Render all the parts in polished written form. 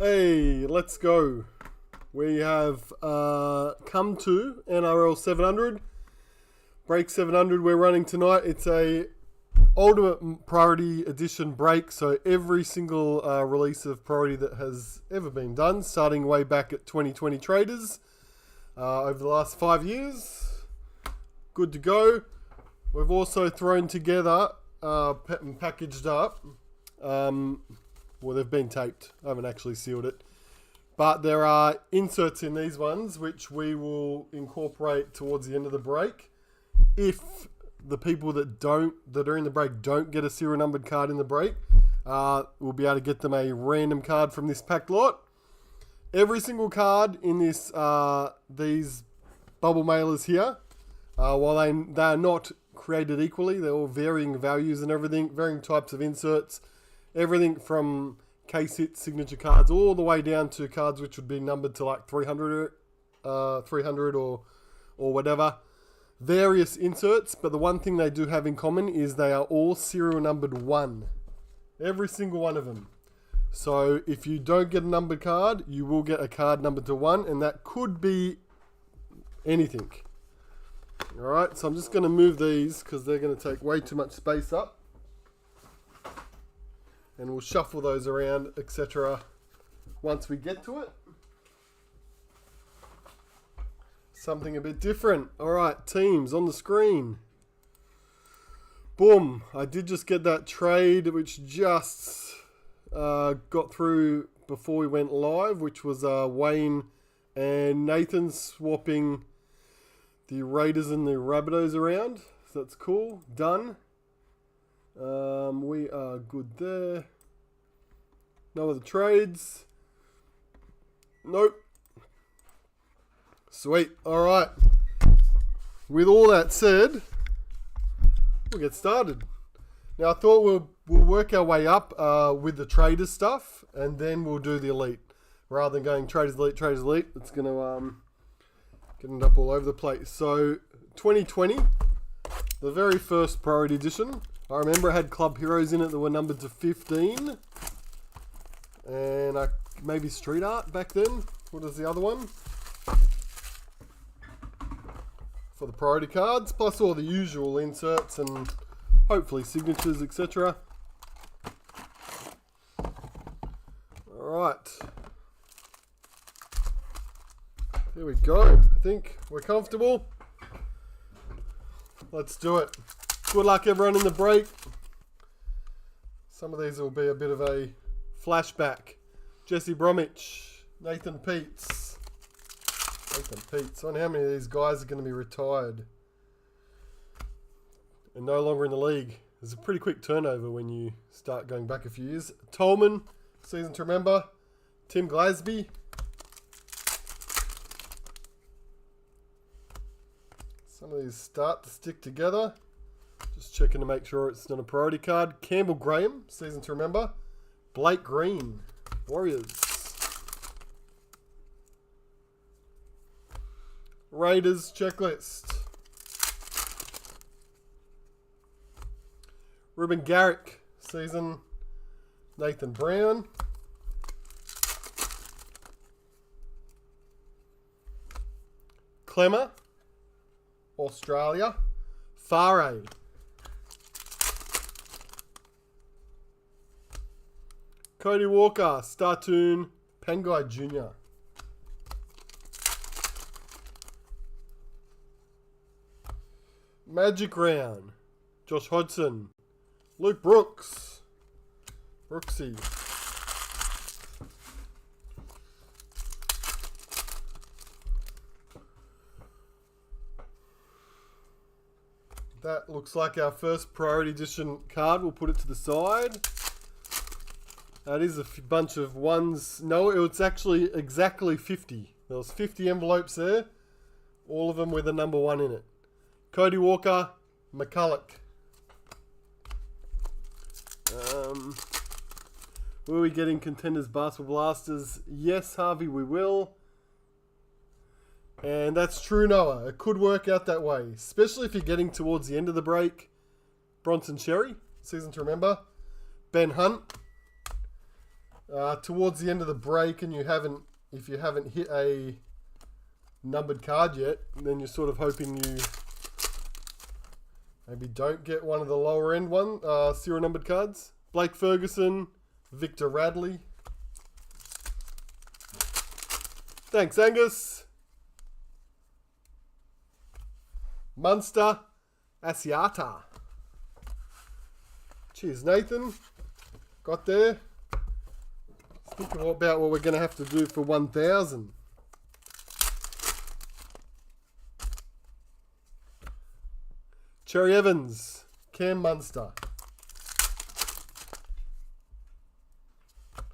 Hey, let's go. We have come to NRL 700. Break 700 we're running tonight. It's a Ultimate Priority Edition Break, so every single release of Priority that has ever been done, starting way back at 2020 Traders, over the last 5 years. Good to go. We've also thrown together and packaged up. Well, they've been taped. I haven't actually sealed it. But there are inserts in these ones which we will incorporate towards the end of the break. If the people that are in the break don't get a serial numbered card in the break, we'll be able to get them a random card from this packed lot. Every single card in this these bubble mailers here, while they are not created equally, they're all varying values and everything, varying types of inserts. Everything from case hit signature cards all the way down to cards which would be numbered to like 300 or whatever. Various inserts, but the one thing they do have in common is they are all serial numbered 1. Every single one of them. So if you don't get a numbered card, you will get a card numbered to 1, and that could be anything. Alright, so I'm just going to move these because they're going to take way too much space up. And we'll shuffle those around, etc. once we get to it. Something a bit different. Alright, teams on the screen. Boom. I did just get that trade which just got through before we went live, which was Wayne and Nathan swapping the Raiders and the Rabbitohs around. So that's cool. Done. We are good there. No other trades. Nope. Sweet. Alright. With all that said, we'll get started. Now I thought we'll work our way up with the traders stuff, and then we'll do the elite. Rather than going traders elite, it's going to get up all over the place. So 2020, the very first Priority Edition. I remember it had Club Heroes in it that were numbered to 15. And maybe Street Art back then. What is the other one? For the priority cards, plus all the usual inserts and hopefully signatures, etc. Alright. There we go. I think we're comfortable. Let's do it. Good luck everyone in the break. Some of these will be a bit of a flashback. Jesse Bromwich, Nathan Peets. I wonder how many of these guys are going to be retired and no longer in the league. There's a pretty quick turnover when you start going back a few years. Tolman, season to remember. Tim Glasby. Some of these start to stick together. Just checking to make sure it's not a priority card. Campbell Graham, season to remember. Blake Green, Warriors. Raiders checklist. Ruben Garrick, season. Nathan Brown. Clemmer, Australia. Farah. Cody Walker, Startoon, Pangai Jr. Magic Round, Josh Hodgson, Luke Brooks, Brooksy. That looks like our first Priority Edition card. We'll put it to the side. That is a bunch of ones. No, it's actually exactly 50. There was 50 envelopes there. All of them with a number 1 in it. Cody Walker, McCulloch. Will we getting Contenders Basketball Blasters? Yes, Harvey, we will. And that's true, Noah. It could work out that way, especially if you're getting towards the end of the break. Bronson Cherry, season to remember. Ben Hunt. towards the end of the break and if you haven't hit a numbered card yet, then you're sort of hoping you maybe don't get one of the lower end serial numbered cards. Blake Ferguson, Victor Radley. Thanks, Angus. Munster, Asiata. Cheers, Nathan. Got there. Let's think about what we're going to have to do for 1,000. Cherry Evans, Cam Munster.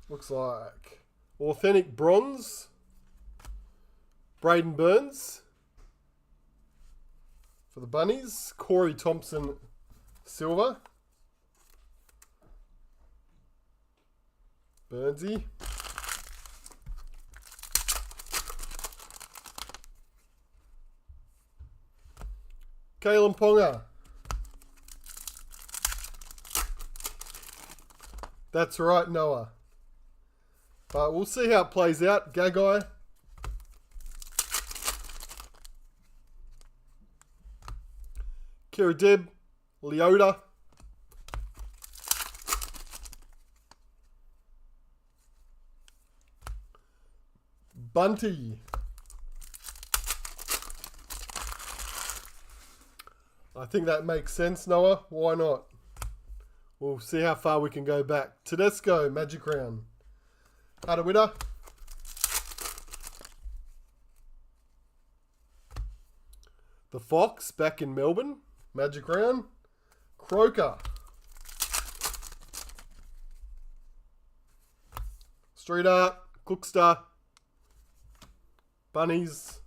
Looks like authentic bronze. Braden Burns for the Bunnies. Corey Thompson, silver. Burnsy. Kalen Ponga. That's right, Noah. But we'll see how it plays out. Gagai. Kira Dib. Leota. Bunty. I think that makes sense, Noah. Why not? We'll see how far we can go back. Tedesco, Magic Round. Hadawita. The Fox, back in Melbourne. Magic Round. Croker. Street Art. Cookster. Bunnies.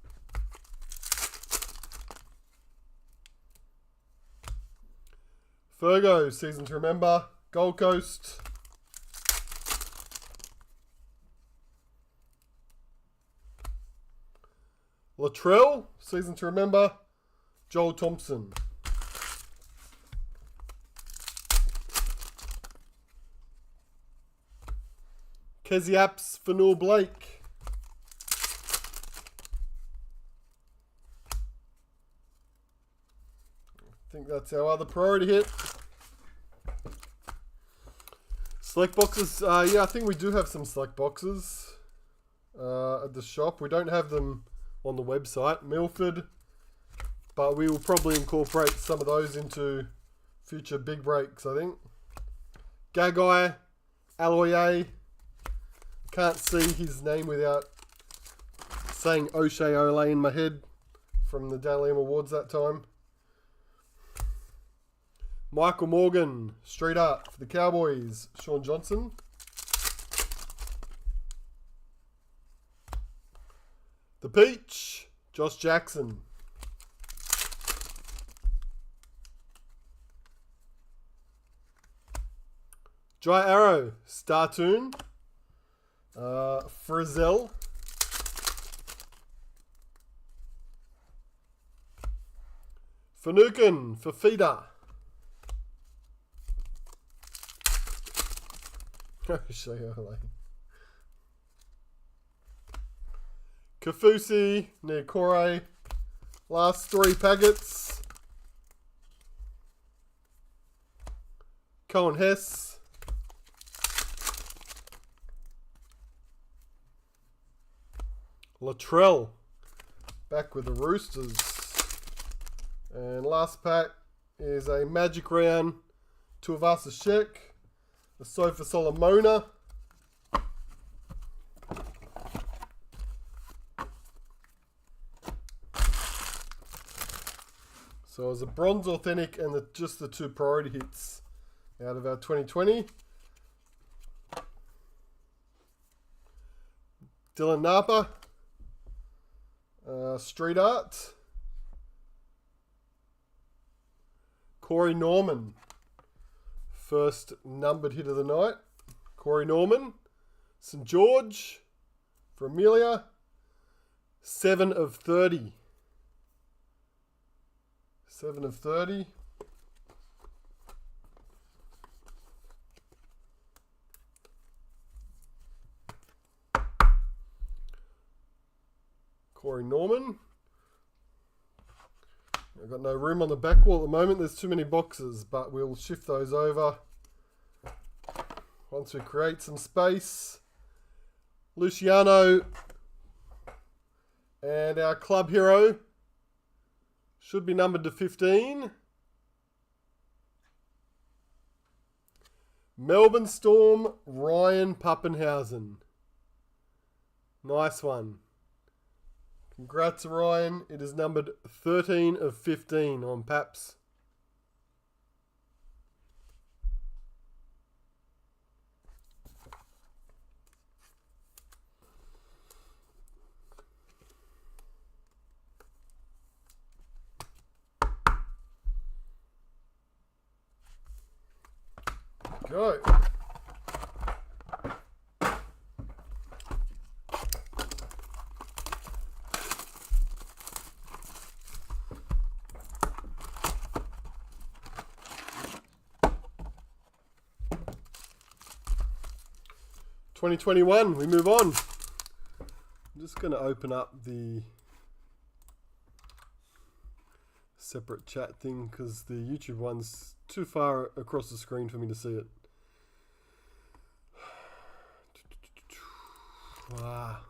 Fergo, Season to Remember. Gold Coast. Latrell, Season to Remember. Joel Thompson. Keziaps, Fanul Blake. I think that's our other priority hit. Select boxes. Yeah, I think we do have some select boxes at the shop. We don't have them on the website. Milford. But we will probably incorporate some of those into future big breaks, I think. Gagai. Aloye. Can't see his name without saying O'Shea Ole in my head from the Dally M Awards that time. Michael Morgan, Street Art for the Cowboys. Sean Johnson. The Peach, Josh Jackson. Dry Arrow, Startoon. Frizzell. Finucane, Fafita. Kafusi, Nikore. Last 3 packets. Cohen Hess. Latrell. Back with the Roosters. And last pack is a Magic Round. Tuivasa Shek. The Sofa Solomona. So it was a bronze authentic and just the 2 priority hits out of our 2020. Dylan Napa. Street Art. Corey Norman. First numbered hit of the night. Corey Norman. St. George. For Amelia. 7 of 30. 7 of 30. Corey Norman. I've got no room on the back wall at the moment. There's too many boxes, but we'll shift those over once we create some space. Luciano and our club hero should be numbered to 15. Melbourne Storm, Ryan Pappenhausen. Nice one. Congrats, Ryan. It is numbered 13 of 15 on Paps. Go. $20.21, we move on. I'm just going to open up the separate chat thing because the YouTube one's too far across the screen for me to see it. Ah.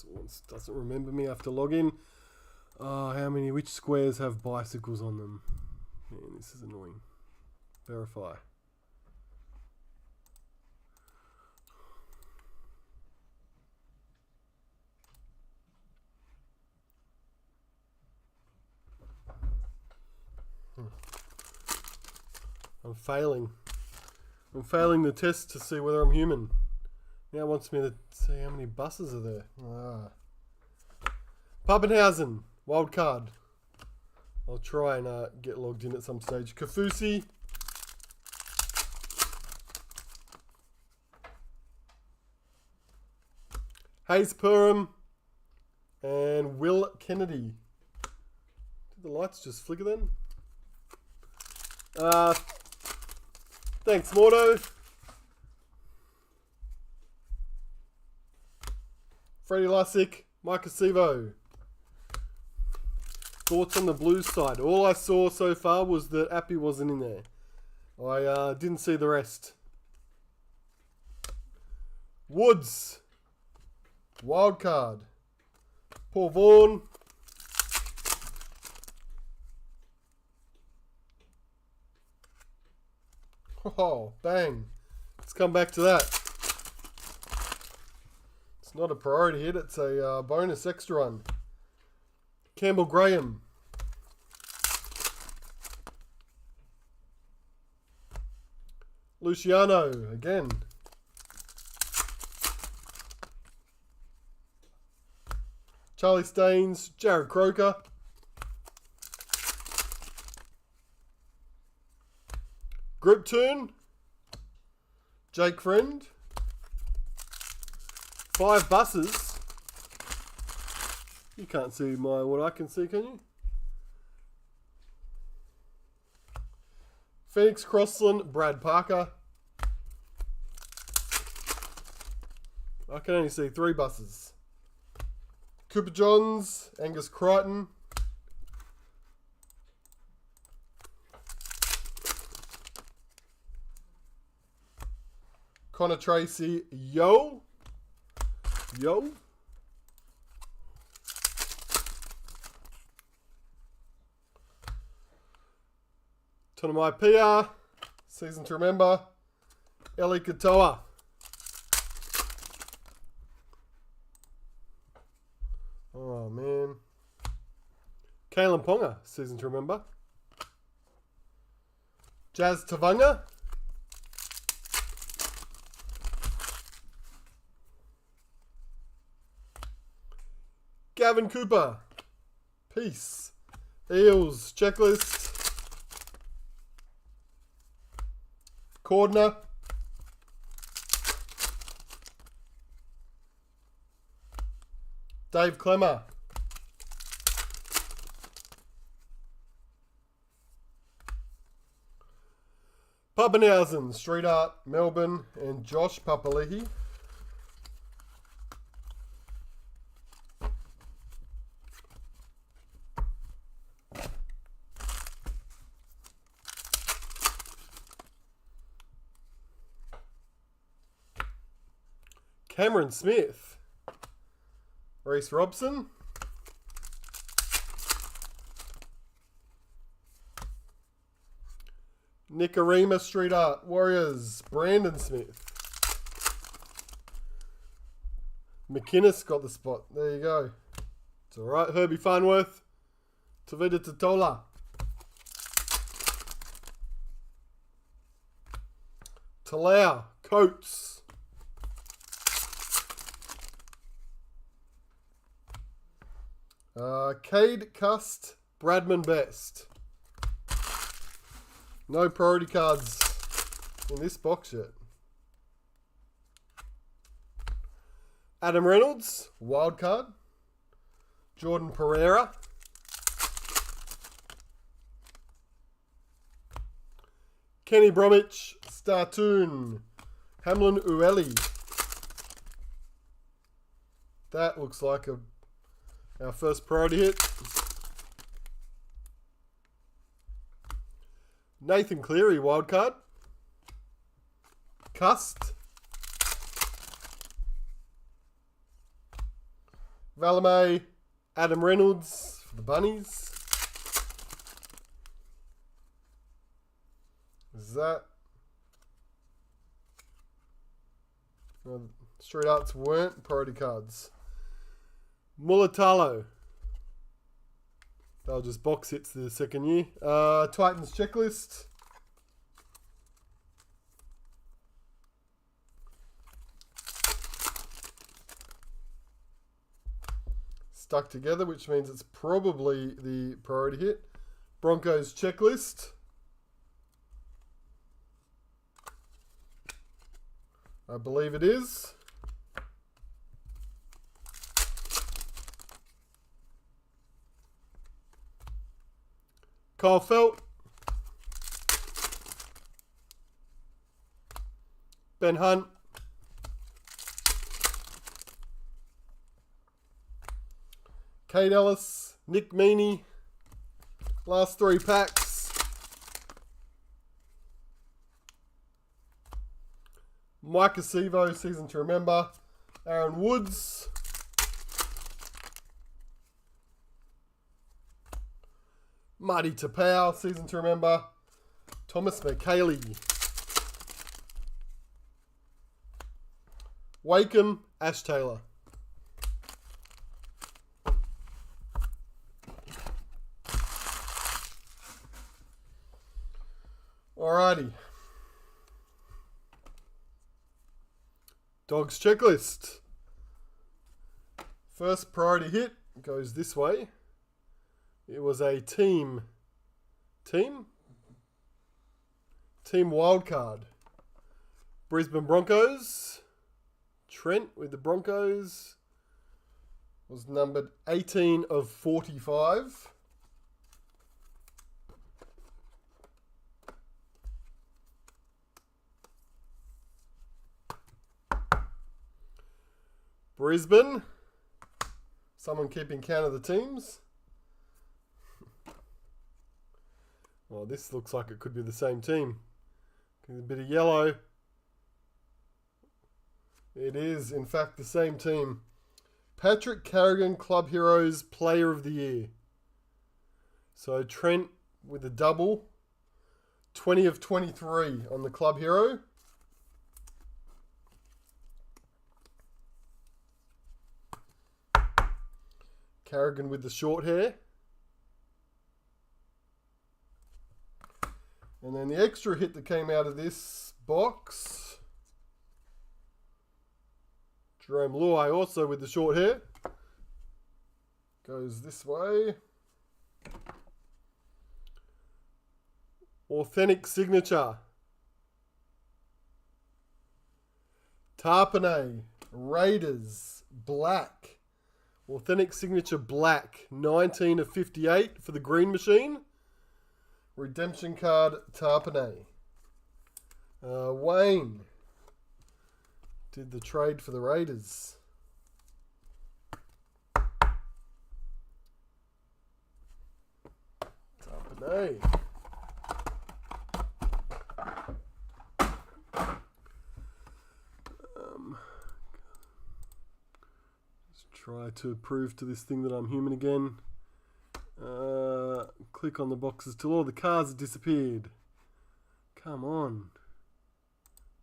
It doesn't remember me. I have to log in. Which squares have bicycles on them? Man, this is annoying. Verify. I'm failing. I'm failing the test to see whether I'm human. Now it wants me to see how many buses are there. Pappenhausen, wild card. I'll try and get logged in at some stage. Kafusi. Hayes Perham. And Will Kennedy. Did the lights just flicker then? Thanks, Mordo. Freddie Lussick, Mike Acevo. Thoughts on the Blues side? All I saw so far was that Appy wasn't in there. I didn't see the rest. Woods. Wild card. Paul Vaughan. Oh, bang. Let's come back to that. It's not a priority hit, it's a bonus extra one. Campbell Graham. Luciano, again. Charlie Staines, Jared Croker. Group turn. Jake Friend. 5 buses. You can't see what I can see, can you? Phoenix Crossland, Brad Parker. I can only see 3 buses. Cooper Johns, Angus Crichton. Connor Tracy, Yo. Tonamai PR, season to remember. Eli Katoa. Oh man. Kalen Ponga, season to remember. Jazz Tavanga. Gavin Cooper. Peace. Eels checklist. Cordner. Dave Clemmer. Papenhausen, Street Art, Melbourne, and Josh Papali'i. Cameron Smith, Reece Robson, Nicarima Street Art, Warriors, Brandon Smith. McInnes got the spot. There you go. It's all right. Herbie Farnworth, Tavita Totola. Talau, Coates. Cade Cust, Bradman Best. No priority cards in this box yet. Adam Reynolds, wild card. Jordan Pereira. Kenny Bromwich, Startoon. Hamlin Ueli. That looks like our first priority hit. Nathan Cleary, wildcard. Cust. Valame, Adam Reynolds for the Bunnies. Is that... No, Street Arts weren't priority cards. Mulatalo. They'll just box hits the second year. Titans checklist. Stuck together, which means it's probably the priority hit. Broncos checklist. I believe it is. Kyle Felt. Ben Hunt. Kate Ellis. Nick Meaney. Last 3 packs. Mike Acevo, season to remember. Aaron Woods. Marty Tapau, season to remember. Thomas McHaley. Wakeham, Ash Taylor. Alrighty. Dogs checklist. First priority hit goes this way. It was a team wildcard. Brisbane Broncos. Trent with the Broncos was numbered 18 of 45. Brisbane. Someone keeping count of the teams. Well, this looks like it could be the same team. A bit of yellow. It is, in fact, the same team. Patrick Carrigan, Club Heroes, Player of the Year. So Trent with a double. 20 of 23 on the Club Hero. Carrigan with the short hair. And then the extra hit that came out of this box. Jerome Luai also with the short hair. Goes this way. Authentic signature. Tarpanay. Raiders. Black. Authentic signature black. 19 of 58 for the green machine. Redemption card Tarpanay. Wayne did the trade for the Raiders. Tapane. Just try to prove to this thing that I'm human again. Click on the boxes till all the cards have disappeared. Come on.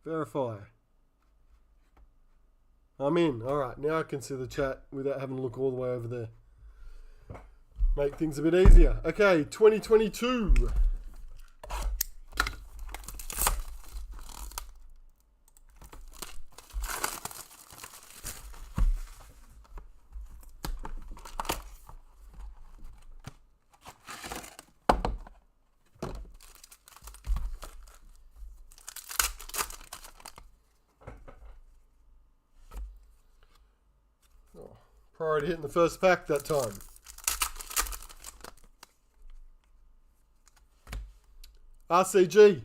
Verify. I'm in. Alright, now I can see the chat without having to look all the way over there. Make things a bit easier. Okay, 2022. Priority hitting the first pack that time. RCG.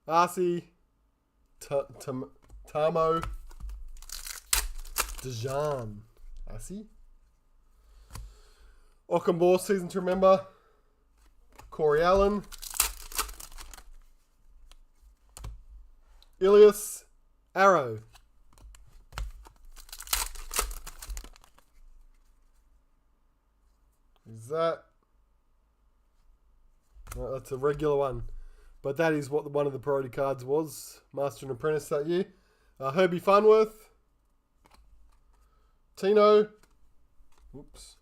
RC. Tamo. Dejan. RC. Ockenbaugh, season to remember. Corey Allen. Ilias. Arrow. Is that? No, that's a regular one. But that is what one of the priority cards was. Master and Apprentice that year. Herbie Farnworth. Tino. Oops.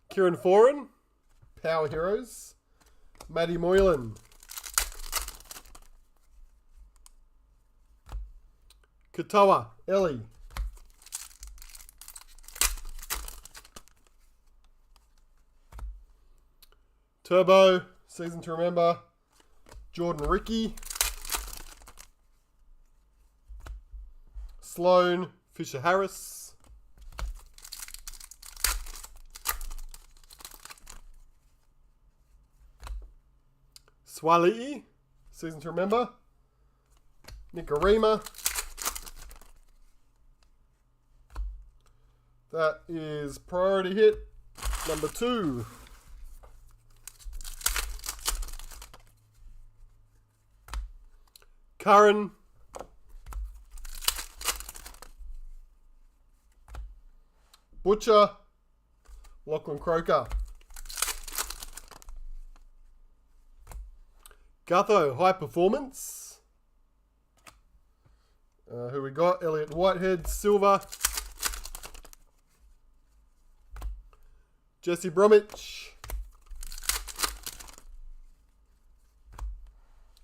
Kieran Foran. Power Heroes. Matty Moylan. Katoa, Ellie. Turbo, season to remember. Jordan Ricky. Sloan, Fisher Harris. Swali'i, season to remember. Nicarima. That is priority hit number 2. Curran. Butcher. Lachlan Croker. Gutho, High Performance. Who we got? Elliot Whitehead, Silver. Jesse Bromwich.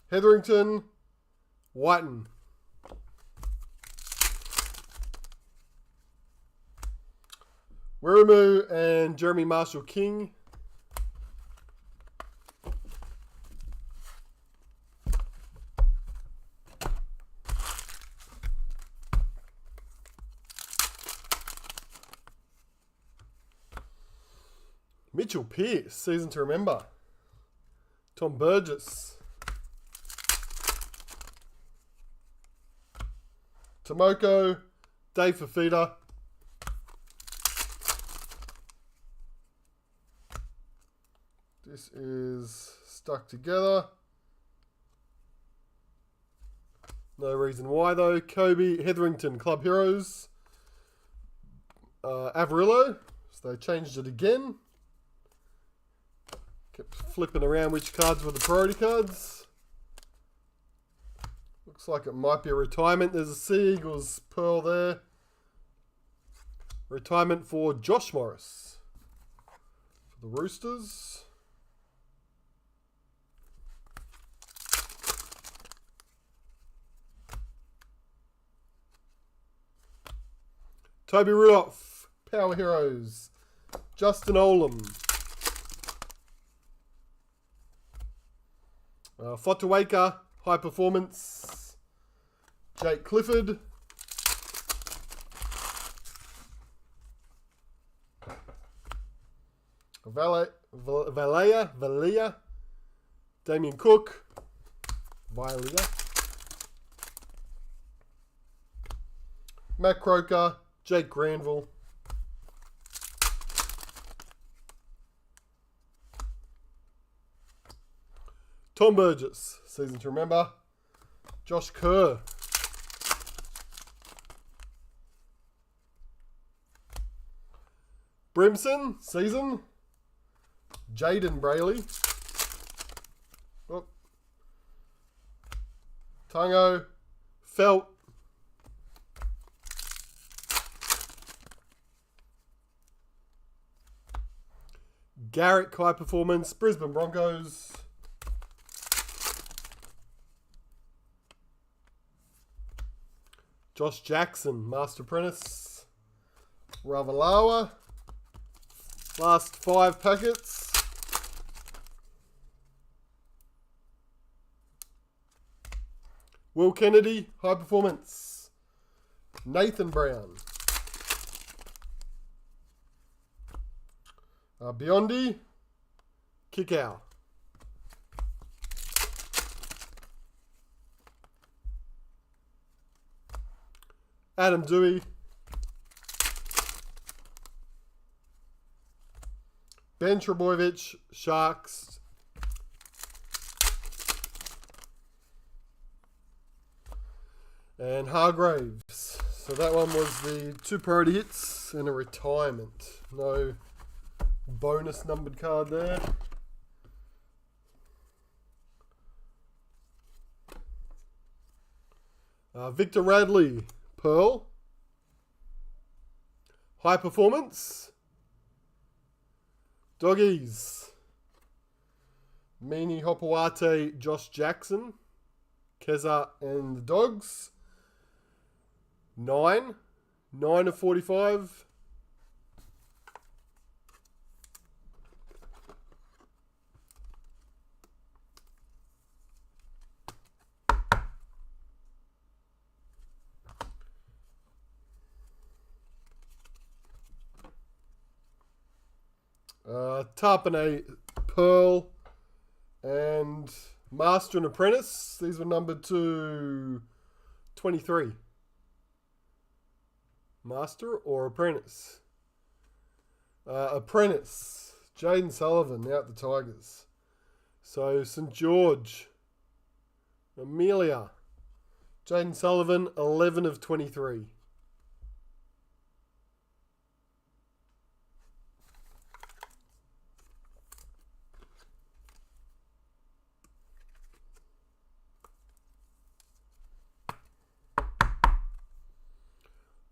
Hetherington. Whiten. Wiramu and Jeremy Marshall King. Mitchell Pearce, season to remember. Tom Burgess. Tomoko, Dave Fafita. This is stuck together. No reason why though. Kobe, Hetherington, Club Heroes. Avarillo, so they changed it again. Kept flipping around which cards were the priority cards. Looks like it might be a retirement. There's a Sea Eagles pearl there. Retirement for Josh Morris. For the Roosters. Toby Rudolph. Power Heroes. Justin Olam. Fotuaika, high performance. Jake Clifford. Valia. Damien Cook. Valia. Matt Croker. Jake Granville. Tom Burgess, season to remember. Josh Kerr. Brimson, season. Jaden Brayley. Oh. Tango. Felt. Garrick, high performance. Brisbane Broncos. Josh Jackson, Master Apprentice. Ravalawa. Last 5 packets. Will Kennedy, high performance. Nathan Brown. Biondi, Kickow. Adam Dewey. Ben Trebojevic, Sharks. And Hargraves. So that one was the 2 priority hits and a retirement. No bonus numbered card there. Victor Radley, Pearl. High performance. Doggies. Meany Hopawate, Josh Jackson. Keza and the Dogs. 9 of 45. Tarpanay, Pearl, and Master and Apprentice. These were numbered to 23. Master or Apprentice? Apprentice. Jaden Sullivan out the Tigers. So St. George. Amelia. Jaden Sullivan, 11 of 23.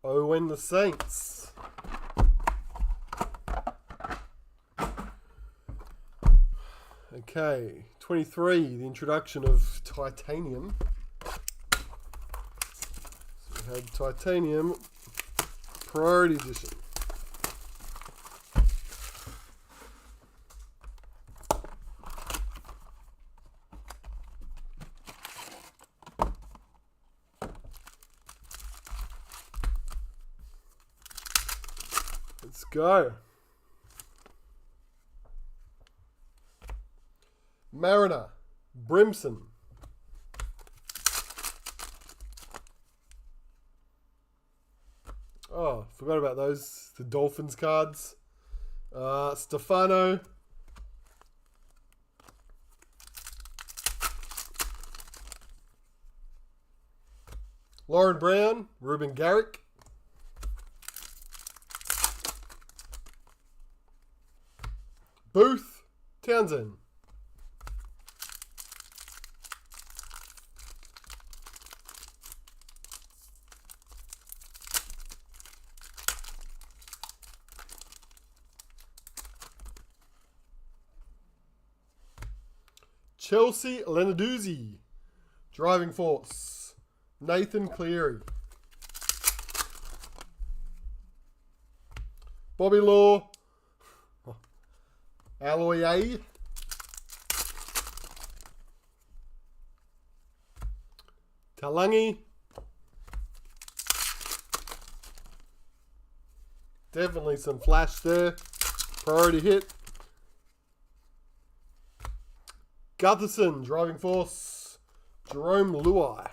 Owen the Saints. Okay, 23, the introduction of titanium. So we had titanium Priority Edition. Let's go. Mariner, Brimson. Oh, forgot about those. The Dolphins cards. Stefano. Lauren Brown, Ruben Garrick. Booth, Townsend. Chelsea Lenarduzzi, Driving Force. Nathan Cleary. Bobby Law. Alloy A. Talangi. Definitely some flash there. Priority hit. Gutherson, driving force. Jerome Luai.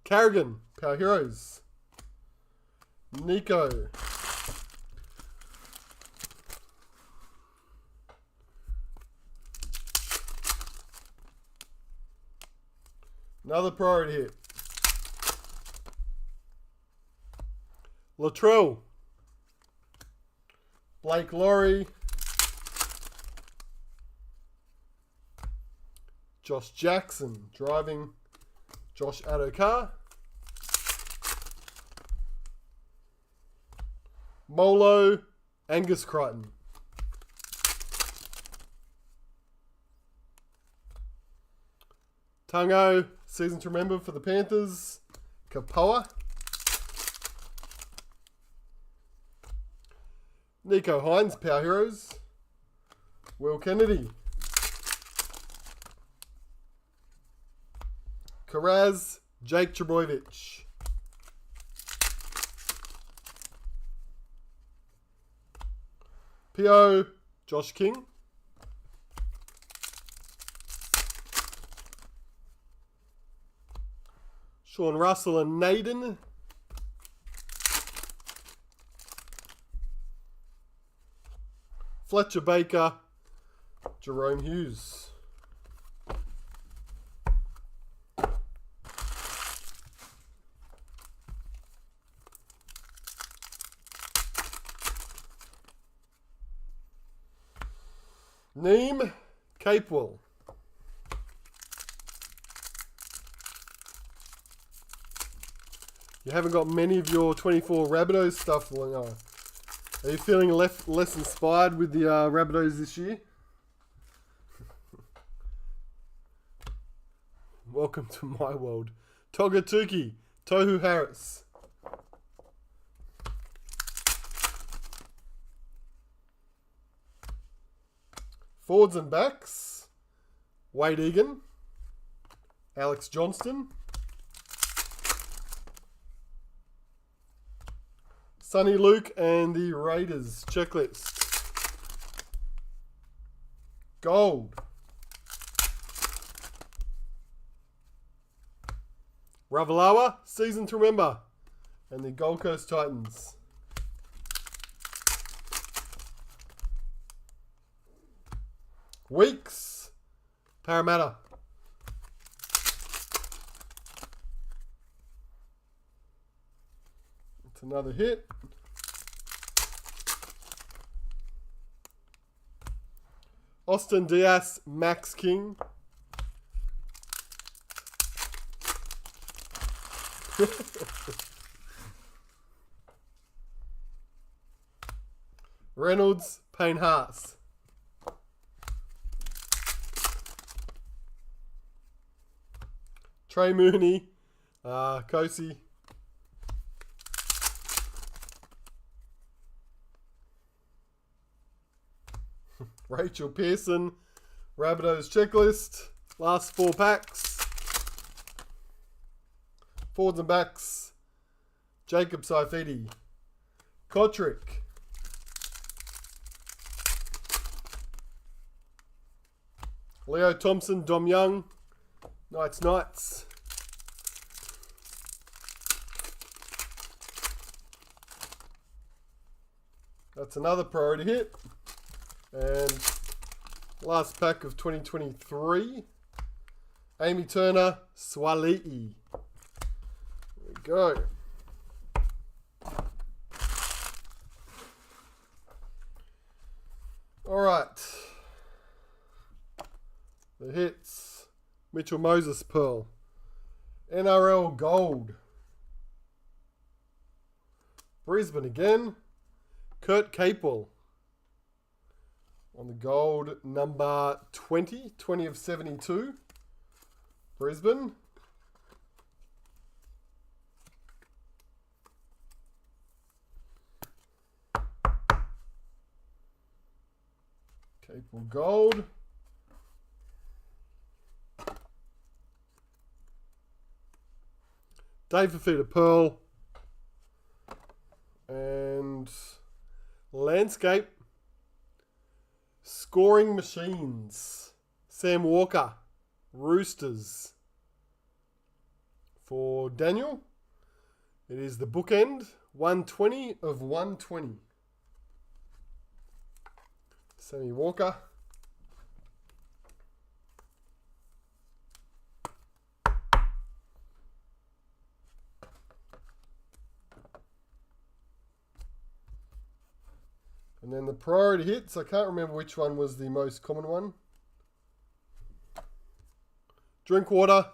Carrigan, Power Heroes. Nico. Another priority hit. Latrell. Blake Laurie. Josh Jackson, driving. Josh Adokar. Molo. Angus Crichton. Tungo, season to remember for the Panthers. Kapoa. Nico Hines, Power Heroes. Will Kennedy. Karaz, Jake Trebojevic. P.O. Josh King. Sean Russell and Naden. Fletcher Baker. Jerome Hughes. Neem Capewell. You haven't got many of your 24 Rabbitohs stuff going on. Are you feeling less inspired with the Rabbitohs this year? Welcome to my world. Togatuki, Tohu Harris. Forwards and backs. Wade Egan. Alex Johnston. Sonny Luke and the Raiders checklist. Gold. Ravalawa, season to remember. And the Gold Coast Titans. Weeks. Parramatta. It's another hit. Austin Diaz, Max King. Reynolds, Payne Haas. Trey Mooney, Kosi. Rachel Pearson, Rabbitohs checklist. Last 4 packs. Forwards and backs. Jacob Saifidi. Kotrick. Leo Thompson, Dom Young. Knights. That's another priority hit. And last pack of 2023. Amy Turner, Swali'i. There we go. All right. The hits. Mitchell Moses Pearl. NRL Gold. Brisbane again. Kurt Capewell. On the gold, number 20. 20 of 72. Brisbane. Capel Gold. Dave Fafita Pearl. And Landscape. Scoring Machines. Sam Walker. Roosters. For Daniel, it is the bookend. 120 of 120. Sammy Walker. And then the priority hits. I can't remember which one was the most common one. Drinkwater.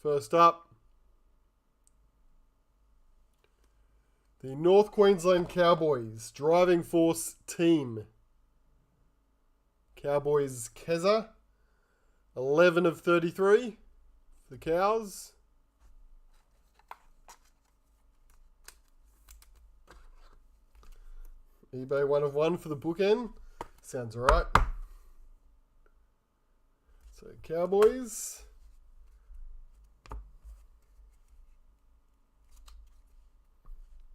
First up, the North Queensland Cowboys Driving Force Team. Cowboys Keza, 11 of 33 for the Cows. eBay 1 of 1 for the bookend. Sounds alright. So Cowboys.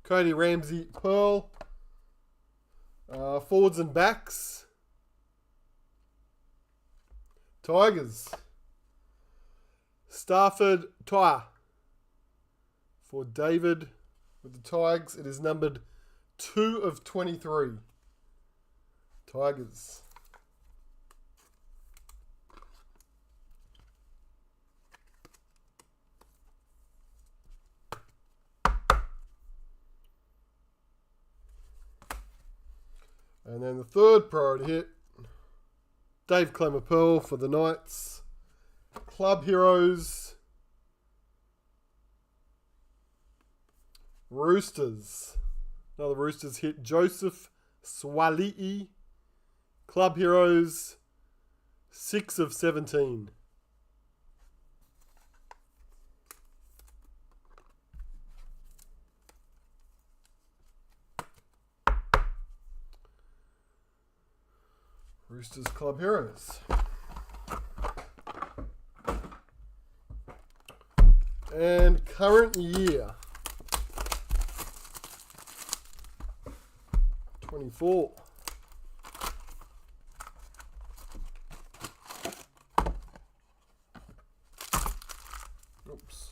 Cody Ramsey Pearl. Forwards and backs. Tigers. Stafford Tyre. For David with the Tigers, it is numbered 2 of 23. Tigers. And then the third priority hit, Dave Clemmer Pearl for the Knights. Club Heroes. Roosters. Another Roosters hit, Joseph Swali'i. Club Heroes, 6 of 17. Roosters Club Heroes. And current year. 24. Oops.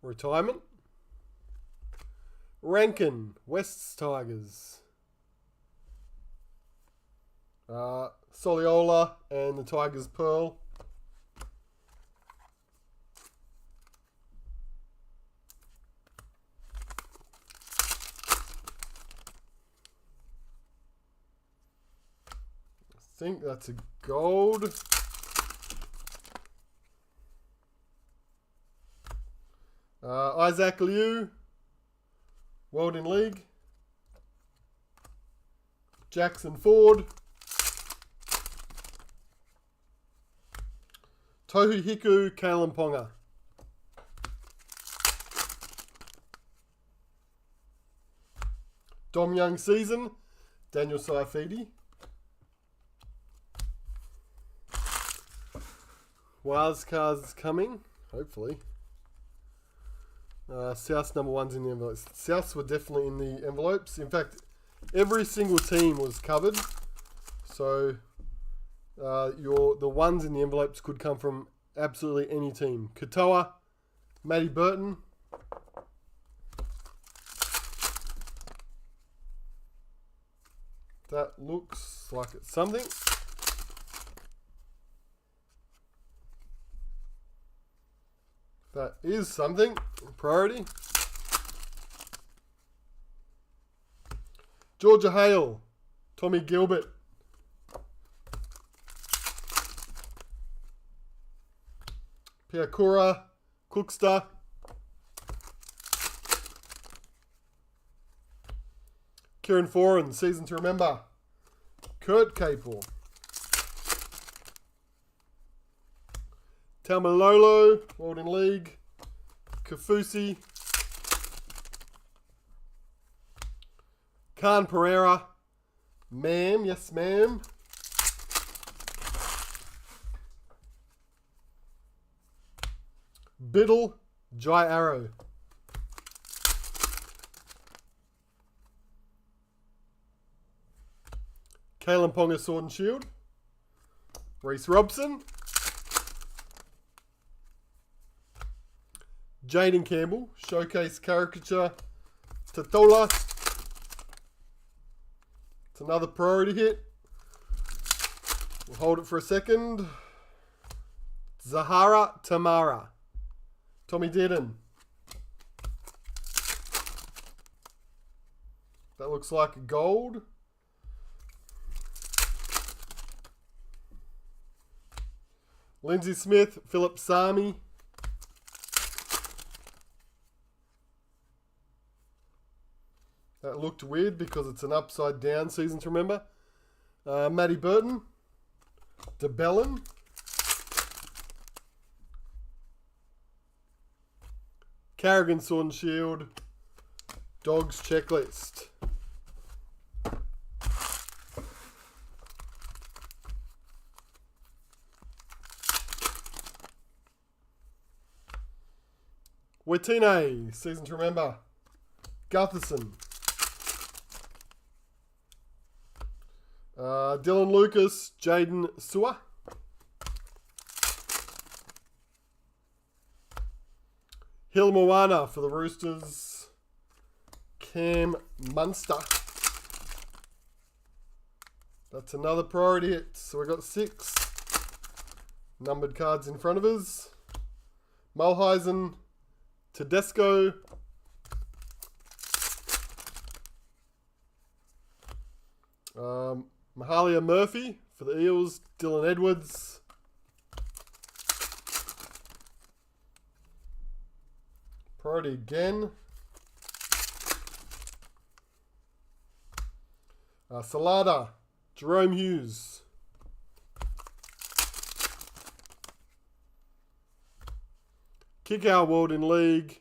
Retirement. Rankin, Wests Tigers. Soliola and the Tigers Pearl. I think that's a gold. Isaac Liu, World in League. Jackson Ford. Tohu Hiku, Kalen Ponga. Dom Young Season, Daniel Saifidi. Wild's cards coming, hopefully. South's number 1's in the envelopes. Souths were definitely in the envelopes. In fact, every single team was covered. So the ones in the envelopes could come from absolutely any team. Katoa, Matty Burton. That looks like it's something. That is something. Priority. Georgia Hale. Tommy Gilbert. Piakura. Cookster. Kieran Foran, Season to Remember. Kurt Capel. Taumalolo, World in League. Kafusi. Khan Pereira. Ma'am, yes ma'am. Biddle, Jai Arrow. Kalen Ponga, Sword and Shield. Reece Robson. Jaden Campbell, Showcase Caricature. Tatola. It's another priority hit. We'll hold it for a second. Zahara Tamara. Tommy Dearden. That looks like gold. Lindsay Smith, Philip Sami. That looked weird because it's an upside down season to remember. Matty Burton. DeBellin. Carrigan, Sword and Shield. Dogs Checklist. Wetine, season to remember. Gutherson. Dylan Lucas, Jaden Sewer. Hill Moana for the Roosters. Cam Munster. That's another priority hit. So we've got 6 numbered cards in front of us. Mulheisen, Tedesco. Mahalia Murphy for the Eels. Dylan Edwards. Priority again. Salada. Jerome Hughes. Kick Our World in League.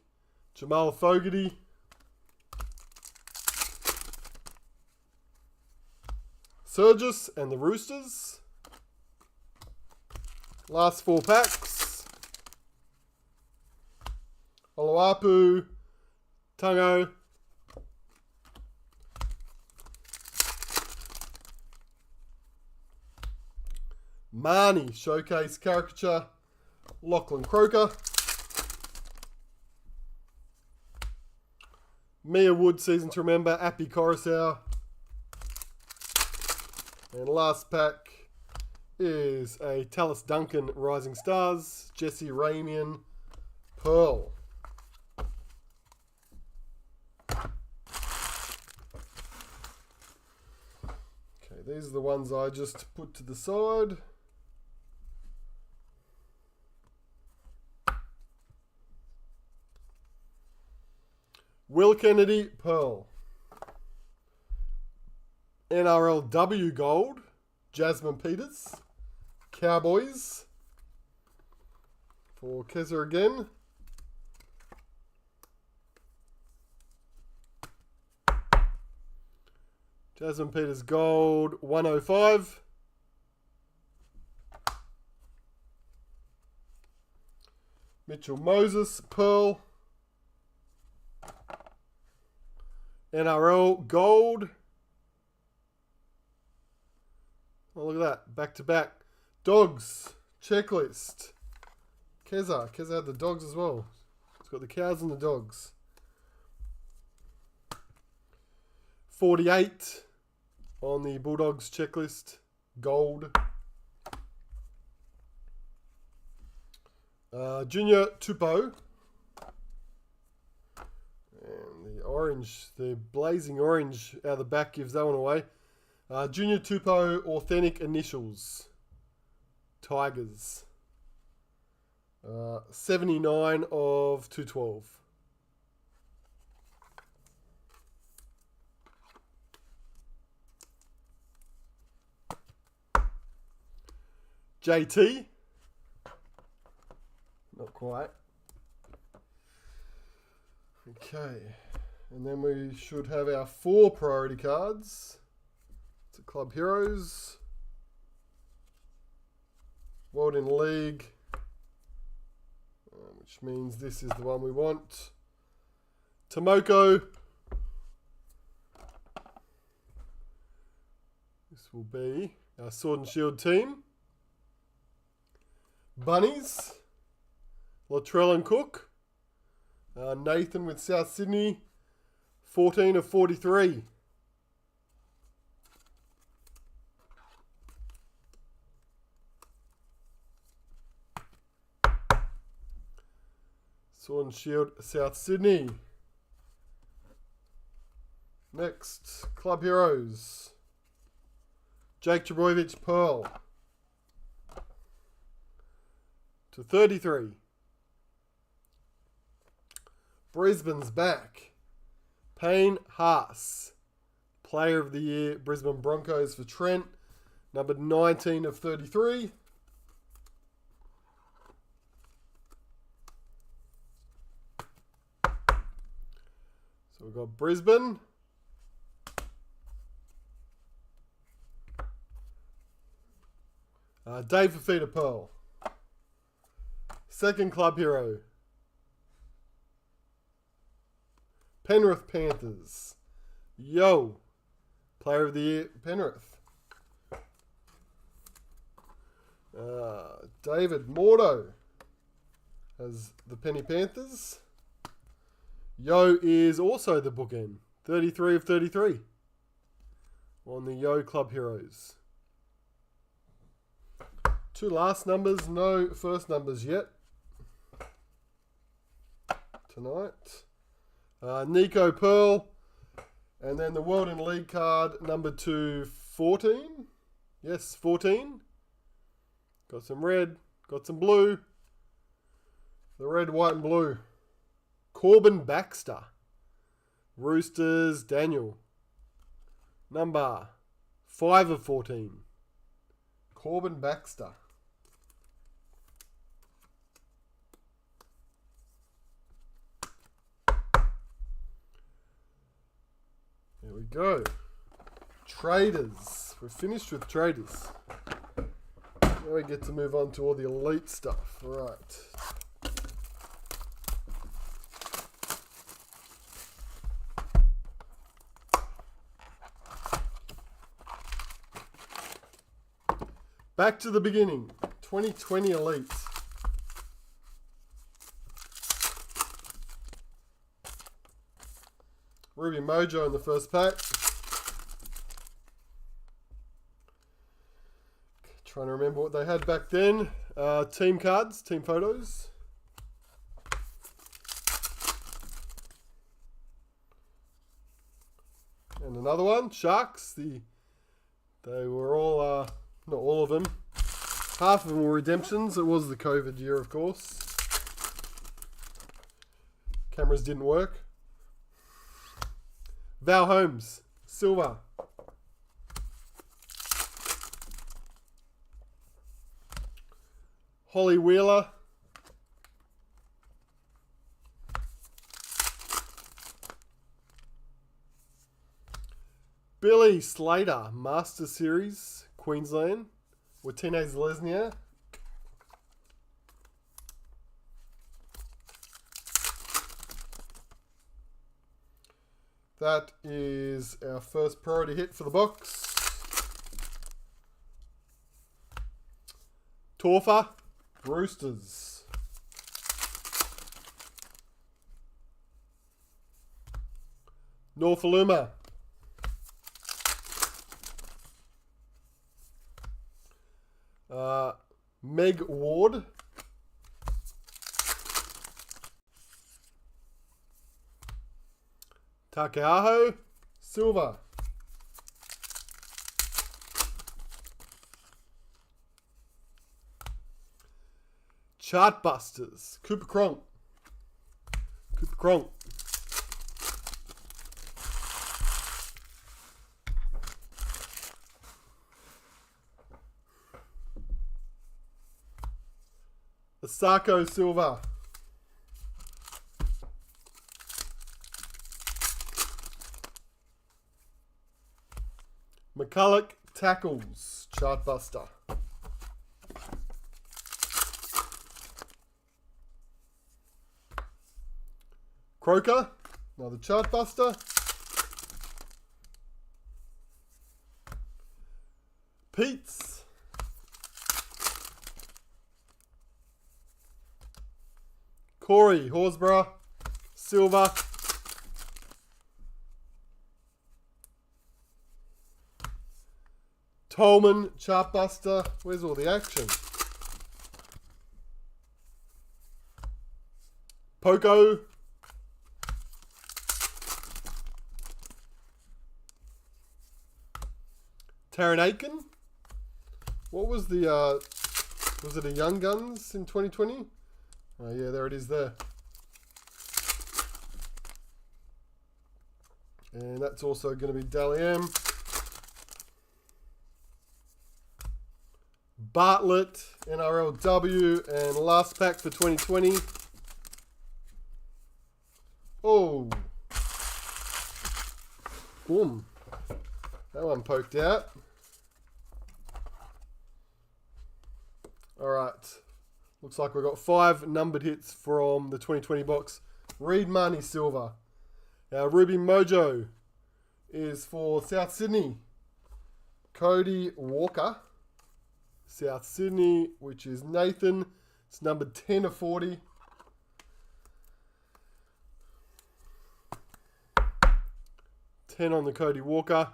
Jamal Fogarty. Surges and the Roosters. Last 4 packs. Oluwapu, Tungo. Marnie, Showcase Caricature. Lachlan Croker. Mia Wood, season to remember. Appy Coruscant. And last pack is a Tallis Duncan Rising Stars. Jesse Ramian Pearl. Okay, these are the ones I just put to the side. Will Kennedy, Pearl. NRLW Gold, Jasmine Peters. Cowboys. For Keza again. Jasmine Peters Gold, 105. Mitchell Moses, Pearl. NRL Gold. Oh, look at that. Back to back. Dogs. Checklist. Keza had the dogs as well. It's got the cows and the dogs. 48 on the Bulldogs checklist. Gold. Junior Tupou. And the orange, the blazing orange out of the back gives that one away. Junior Tupou Authentic Initials. Tigers. 79 of 212. JT. not quite. Okay. And then we should have our 4 priority cards. It's a Club Heroes. World in League. Which means this is the one we want. Tomoko. This will be our Sword and Shield team. Bunnies. Latrell and Cook. Nathan with South Sydney. 14 of 43. Sword and Shield, South Sydney. Next, Club Heroes. Jake Trbojevic, Pearl. To 33. Brisbane's back. Payne Haas. Player of the Year, Brisbane Broncos for Trent. Number 19 of 33. So we've got Brisbane. Dave Fafita Pearl. Second club hero. Penrith Panthers. Yo. Player of the Year, Penrith. David Mordo has the Penny Panthers. Yo is also the bookend. 33 of 33 on the Yo Club Heroes. 2 last numbers, no first numbers yet. Tonight. Nico Pearl. And then the World in League card, number 214. Yes, 14. Got some red, got some blue. The red, white and blue. Corbin Baxter. Roosters, Daniel. Number 5 of 14. Corbin Baxter. There we go. Traders. We're finished with traders. Now we get to move on to all the elite stuff. Right. Back to the beginning. 2020 Elite. Ruby Mojo in the first pack. Trying to remember what they had back then. Team cards, team photos. And another one, Sharks. They were all, not all of them. Half of them were redemptions. It was the COVID year, of course. Cameras didn't work. Val Holmes, silver. Holly Wheeler. Billy Slater, Master Series, Queensland. Watine Zeleznia. That is our first priority hit for the box. Torfa, Roosters. Norfoluma. Meg Ward. Takeaho, silver. Chartbusters, Cooper Cronk. Cooper Cronk. Asako silver. McCulloch tackles. Chartbuster. Croker. Another Chartbuster. Pete's. Corey Horsburgh, silver. Tolman, Chartbuster. Where's all the action? Poco. Taron Aiken. What was the, was it a Young Guns in 2020? Oh yeah, there it is there. And that's also going to be Dally M. Bartlett, NRLW, and last pack for 2020. Oh. Boom. That one poked out. Alright. Looks like we've got 5 numbered hits from the 2020 box. Reed Marnie silver. Our Ruby Mojo is for South Sydney. Cody Walker. South Sydney, which is Nathan. It's numbered 10 of 40. $10 on the Cody Walker.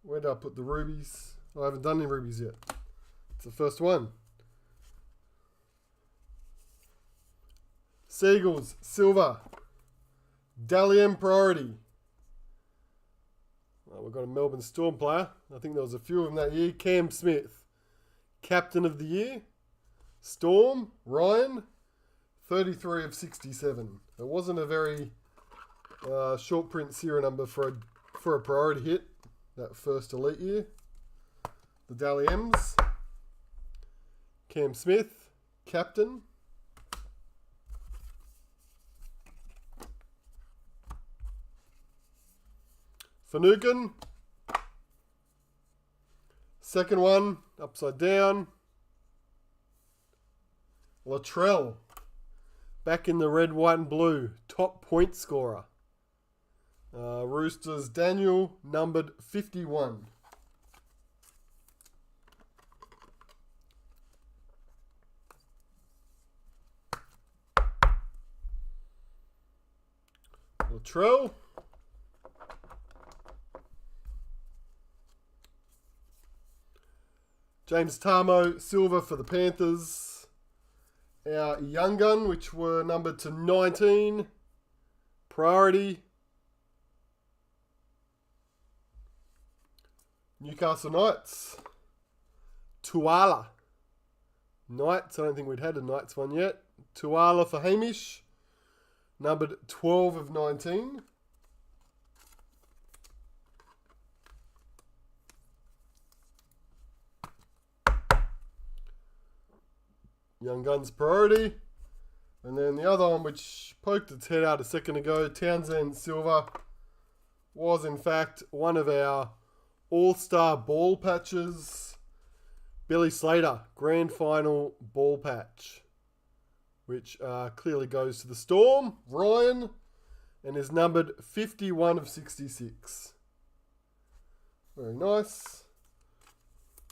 Where did I put the rubies? I haven't done any rubies yet. It's the first one. Seagulls, silver. Dally M Priority. Well, we've got a Melbourne Storm player. I think there was a few of them that year. Cam Smith, Captain of the Year. Storm, Ryan, 33 of 67. It wasn't a very short print serial number for a priority hit that first elite year. The Dally M's. Cam Smith, Captain. Finucane. Second one, upside down. Latrell. Back in the red, white and blue. Top point scorer. Roosters Daniel, numbered 51. Latrell. James Tarmo, silver for the Panthers. Our Young Gun, which were numbered to 19. Priority. Newcastle Knights. Tuala. Knights, I don't think we'd had a Knights one yet. Tuala for Hamish. Numbered 12 of 19. Young Guns Priority. And then the other one, which poked its head out a second ago, Townsend Silver, was in fact one of our All-Star ball patches. Billy Slater, Grand Final ball patch, which clearly goes to the Storm. Ryan, and is numbered 51 of 66. Very nice.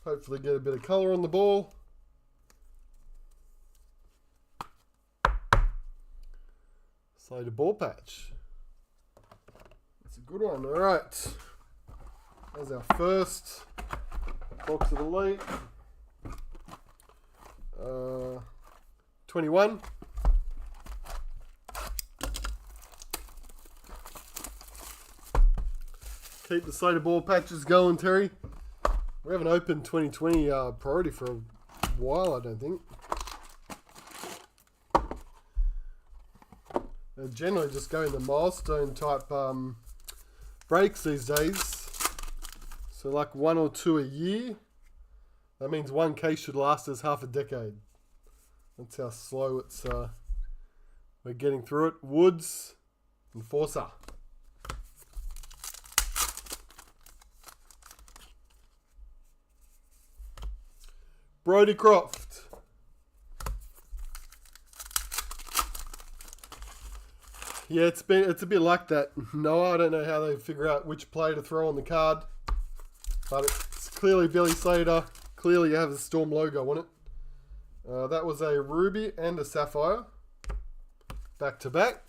Hopefully get a bit of colour on the ball. Slater ball patch. That's a good one. All right. There's our first box of elite. 21. Keep the Slater ball patches going, Terry. We haven't opened 2020 priority for a while, I don't think. They're generally just going the milestone type breaks these days. So like 1 or 2 a year. That means one case should last us half a decade. That's how slow it's. We're getting through it. Woods, Enforcer. Brodie Croft. Yeah, it's a bit like that. Noah, I don't know how they figure out which player to throw on the card, but it's clearly Billy Slater. Clearly, you have the Storm logo on it. That was a ruby and a sapphire, back to back,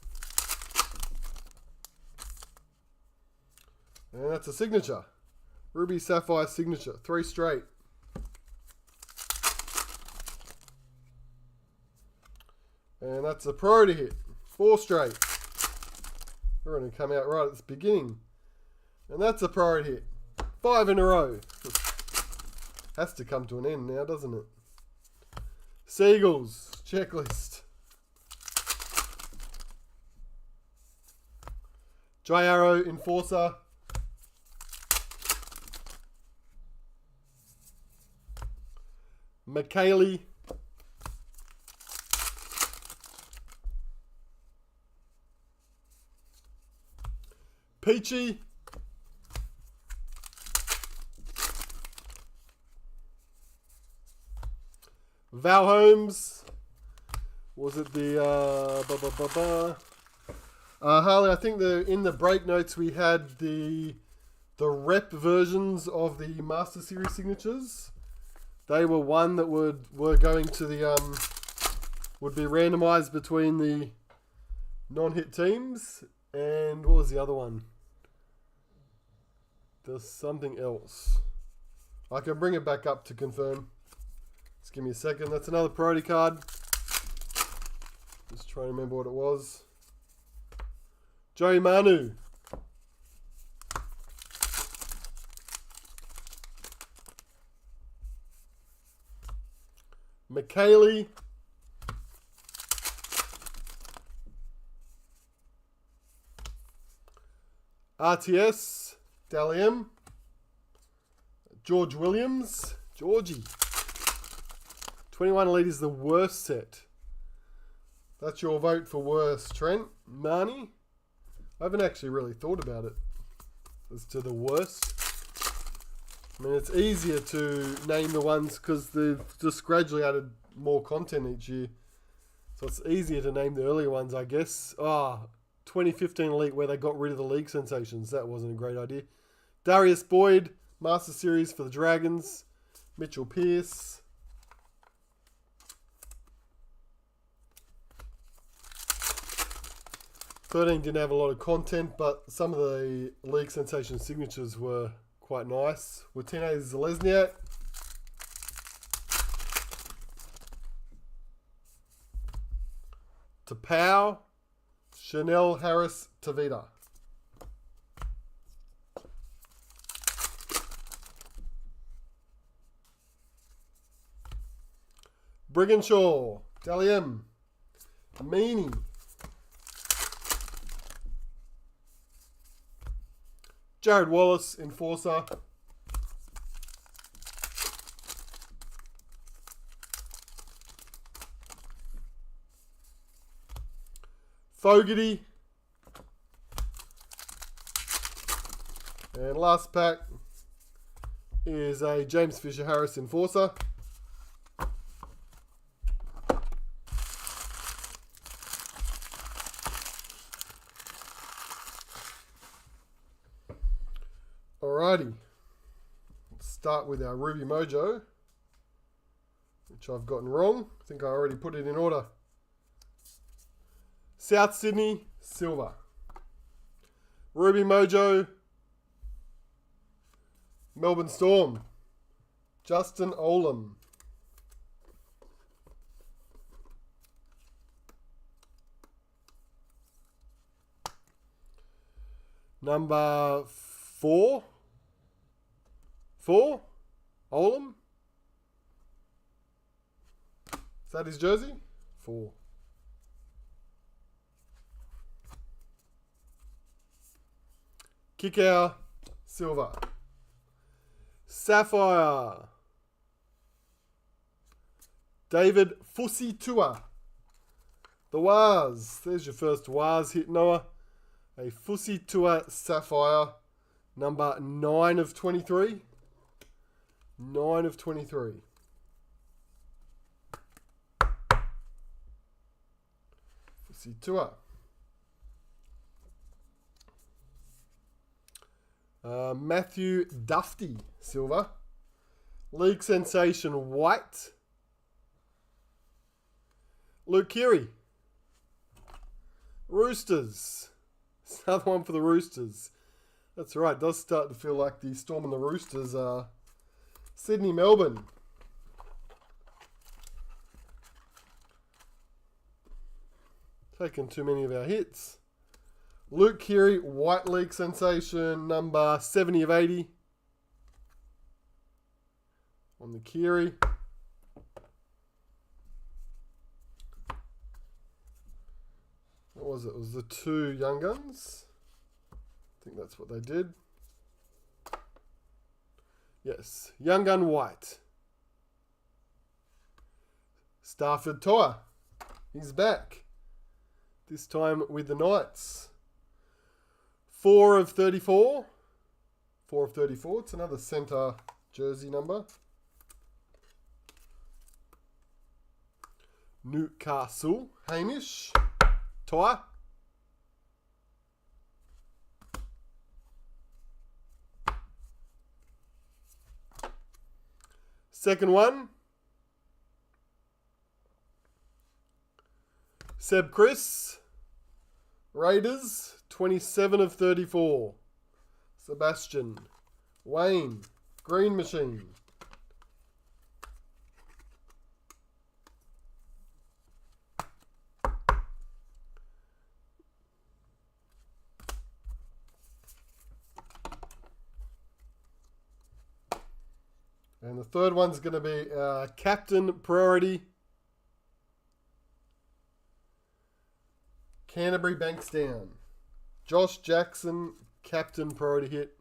and that's a signature. Ruby sapphire signature, 3 straight. And that's a priority hit. 4 straight. We're going to come out right at the beginning. And that's a priority hit. 5 in a row. Has to come to an end now, doesn't it? Seagulls. Checklist. J Arrow. Enforcer. McKaylee. Peachy. Val Holmes. Was it the Harley? I think in the break notes we had the rep versions of the Master Series signatures. They were one that were going to the would be randomized between the non-hit teams. And what was the other one? There's something else. I can bring it back up to confirm. Just give me a second. That's another priority card. Just trying to remember what it was. Joey Manu. McKaylee. RTS, Dalium, George Williams, Georgie. 21 Elite is the worst set. That's your vote for worst, Trent. Marnie? I haven't actually really thought about it as to the worst. I mean, it's easier to name the ones because they've just gradually added more content each year. So it's easier to name the earlier ones, I guess. 2015 Elite where they got rid of the league sensations. That wasn't a great idea. Darius Boyd, Master Series for the Dragons. Mitchell Pearce. '13 didn't have a lot of content, but some of the league sensation signatures were quite nice. Watine Zelezniak. Tapau. Chanel Harris Tavita. Brigginshaw. Dalium. Meany. Jared Wallace, Enforcer. Fogarty. And last pack is a James Fisher-Harris Enforcer. Alrighty. Let's start with our Ruby Mojo, which I've gotten wrong. I think I already put it in order. South Sydney, silver. Ruby Mojo, Melbourne Storm, Justin Olam. Number 4. 4? Olam? Is that his jersey? 4. Kickout, silver. Sapphire. David Fusitua. The Waz. There's your first Waz hit, Noah. A Fusitua Sapphire. Number 9 of 23. 9 of 23. Fusitua. Matthew Dufty, silver. League Sensation, white. Luke Keary. Roosters. It's another one for the Roosters. That's right, it does start to feel like the Storm and the Roosters are Sydney, Melbourne. Taking too many of our hits. Luke Keary, white league sensation, number 70 of 80. On the Keary. What was it? It was the 2 Young Guns. I think that's what they did. Yes, Young Gun white. Starford Toa. He's back. This time with the Knights. 4 of 34. 4 of 34. It's another centre jersey number. Newcastle. Hamish. Toa. Second one. Seb Chris. Raiders. 27 of 34. Sebastian. Wayne. Green Machine. And the third one's going to be Captain Priority. Canterbury Bankstown. Josh Jackson, Captain Priority hit.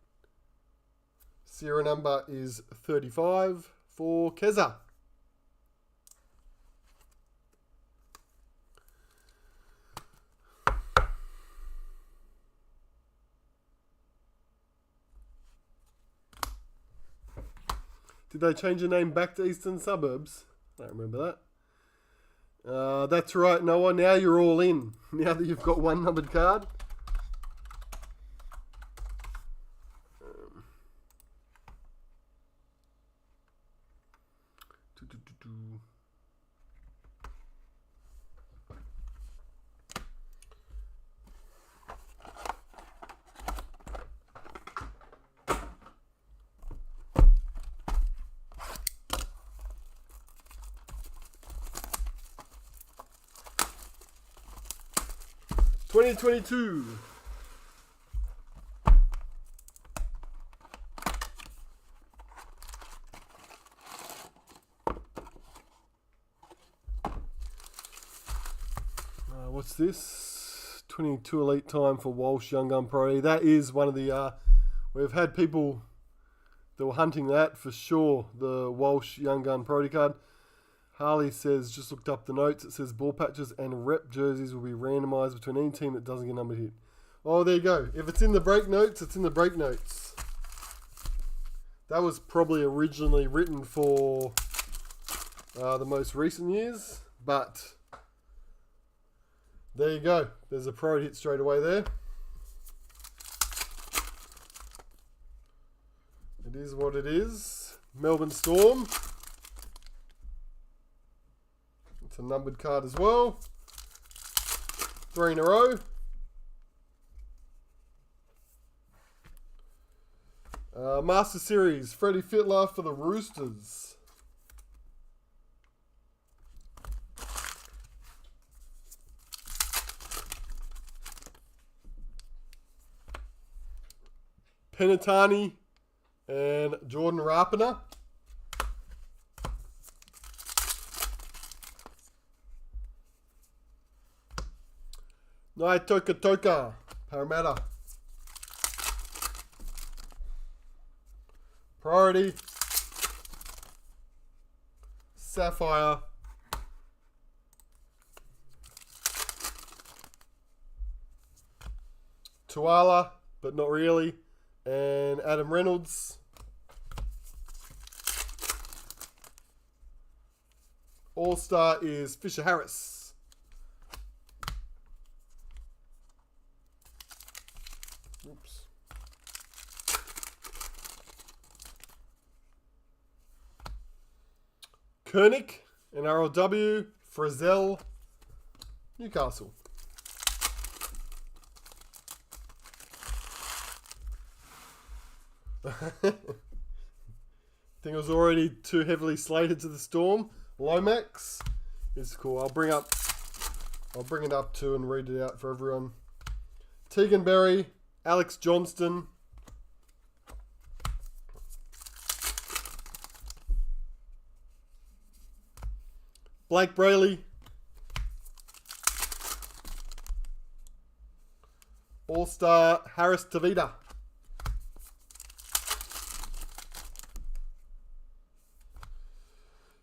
Serial number is 35 for Keza. Did they change the name back to Eastern Suburbs? I don't remember that. That's right, Noah. Now you're all in. Now that you've got one numbered card. $20.22. What's this? 22 elite time for Walsh Young Gun Priority. That is one of the... we've had people that were hunting that for sure. The Walsh Young Gun Priority card. Harley says, just looked up the notes. It says ball patches and rep jerseys will be randomised between any team that doesn't get numbered hit. Oh, there you go. If it's in the break notes, it's in the break notes. That was probably originally written for the most recent years, but there you go. There's a priority hit straight away there. It is what it is. Melbourne Storm. It's a numbered card as well. 3 in a row. Master Series, Freddie Fittler for the Roosters. Penatani and Jordan Rapiner. Nai Toka Toka, Parramatta. Priority. Sapphire. Tuala, but not really. And Adam Reynolds. All-Star is Fisher Harris. Oops. Koenig, NRLW, Frizzell, Newcastle. I think it was already too heavily slated to the Storm. Lomax is cool. I'll bring it up too and read it out for everyone. Tegan Berry, Alex Johnston. Blake Brayley. All-Star Harris Tavita.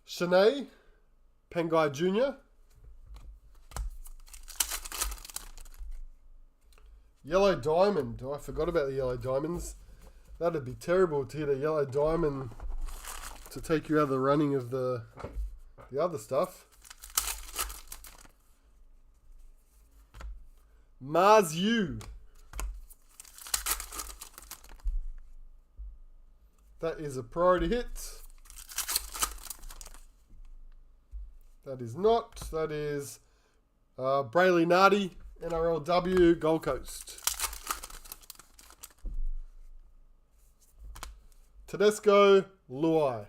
Shanae Pengai Jr. Yellow Diamond. Oh, I forgot about the Yellow Diamonds. That'd be terrible to hit a Yellow Diamond to take you out of the running of the other stuff. Mars U. That is a priority hit. That is not. That is Brayley Nardi, NRLW, Gold Coast. Tedesco, Luai.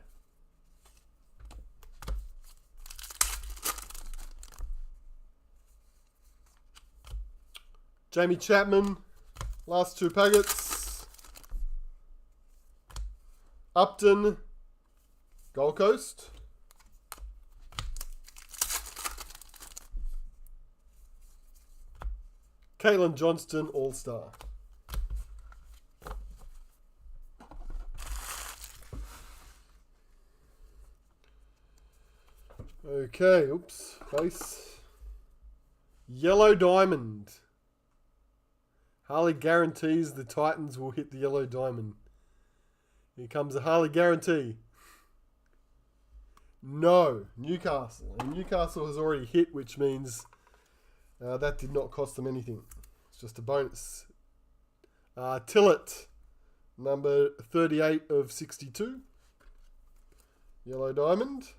Jamie Chapman, last two packets. Upton, Gold Coast. Caitlin Johnston, All-Star. Okay, oops, face. Yellow Diamond. Harley guarantees the Titans will hit the Yellow Diamond. Here comes a Harley guarantee. No, Newcastle. And Newcastle has already hit, which means that did not cost them anything. It's just a bonus. Tillett, number 38 of 62. Yellow Diamond.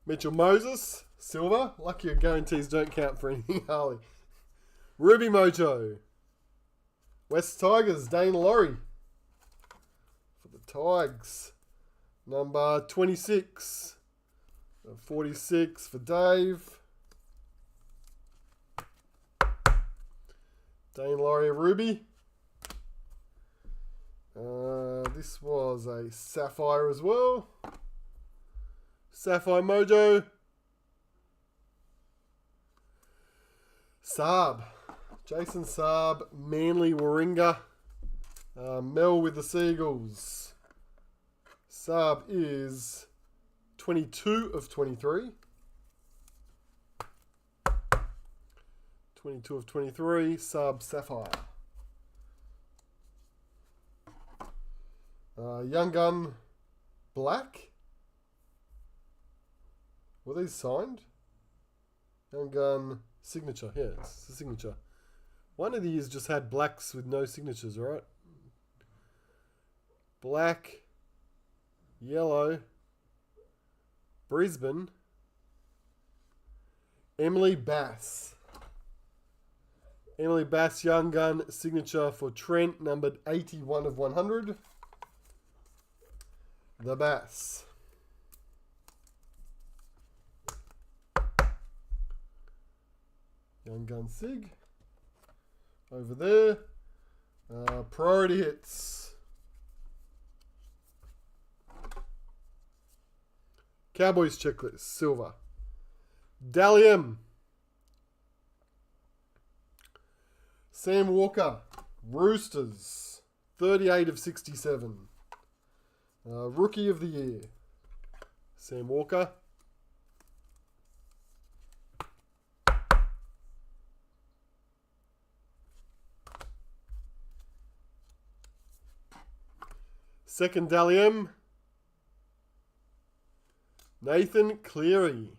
Mitchell Moses, silver. Lucky your guarantees don't count for anything, Harley. Ruby Mojo. West Tigers, Dane Laurie. For the Tigers. Number 26. 46 for Dave. Dane Laurie, Ruby. This was a Sapphire as well. Sapphire Mojo. Saab. Jason Saab. Manly Warringah. Mel with the Seagulls. Saab is 22 of 23. 22 of 23. Saab Sapphire. Young Gun Black. Were these signed? Young Gun signature. Yeah, it's the signature. One of these just had blacks with no signatures, right? Black, yellow, Brisbane, Emily Bass. Emily Bass, Young Gun signature for Trent, numbered 81 of 100. The Bass. Young Gun Sig. Over there. Priority hits. Cowboys checklist. Silver. Dalium. Sam Walker. Roosters. 38 of 67. Rookie of the Year. Sam Walker. Second Dally M. Nathan Cleary.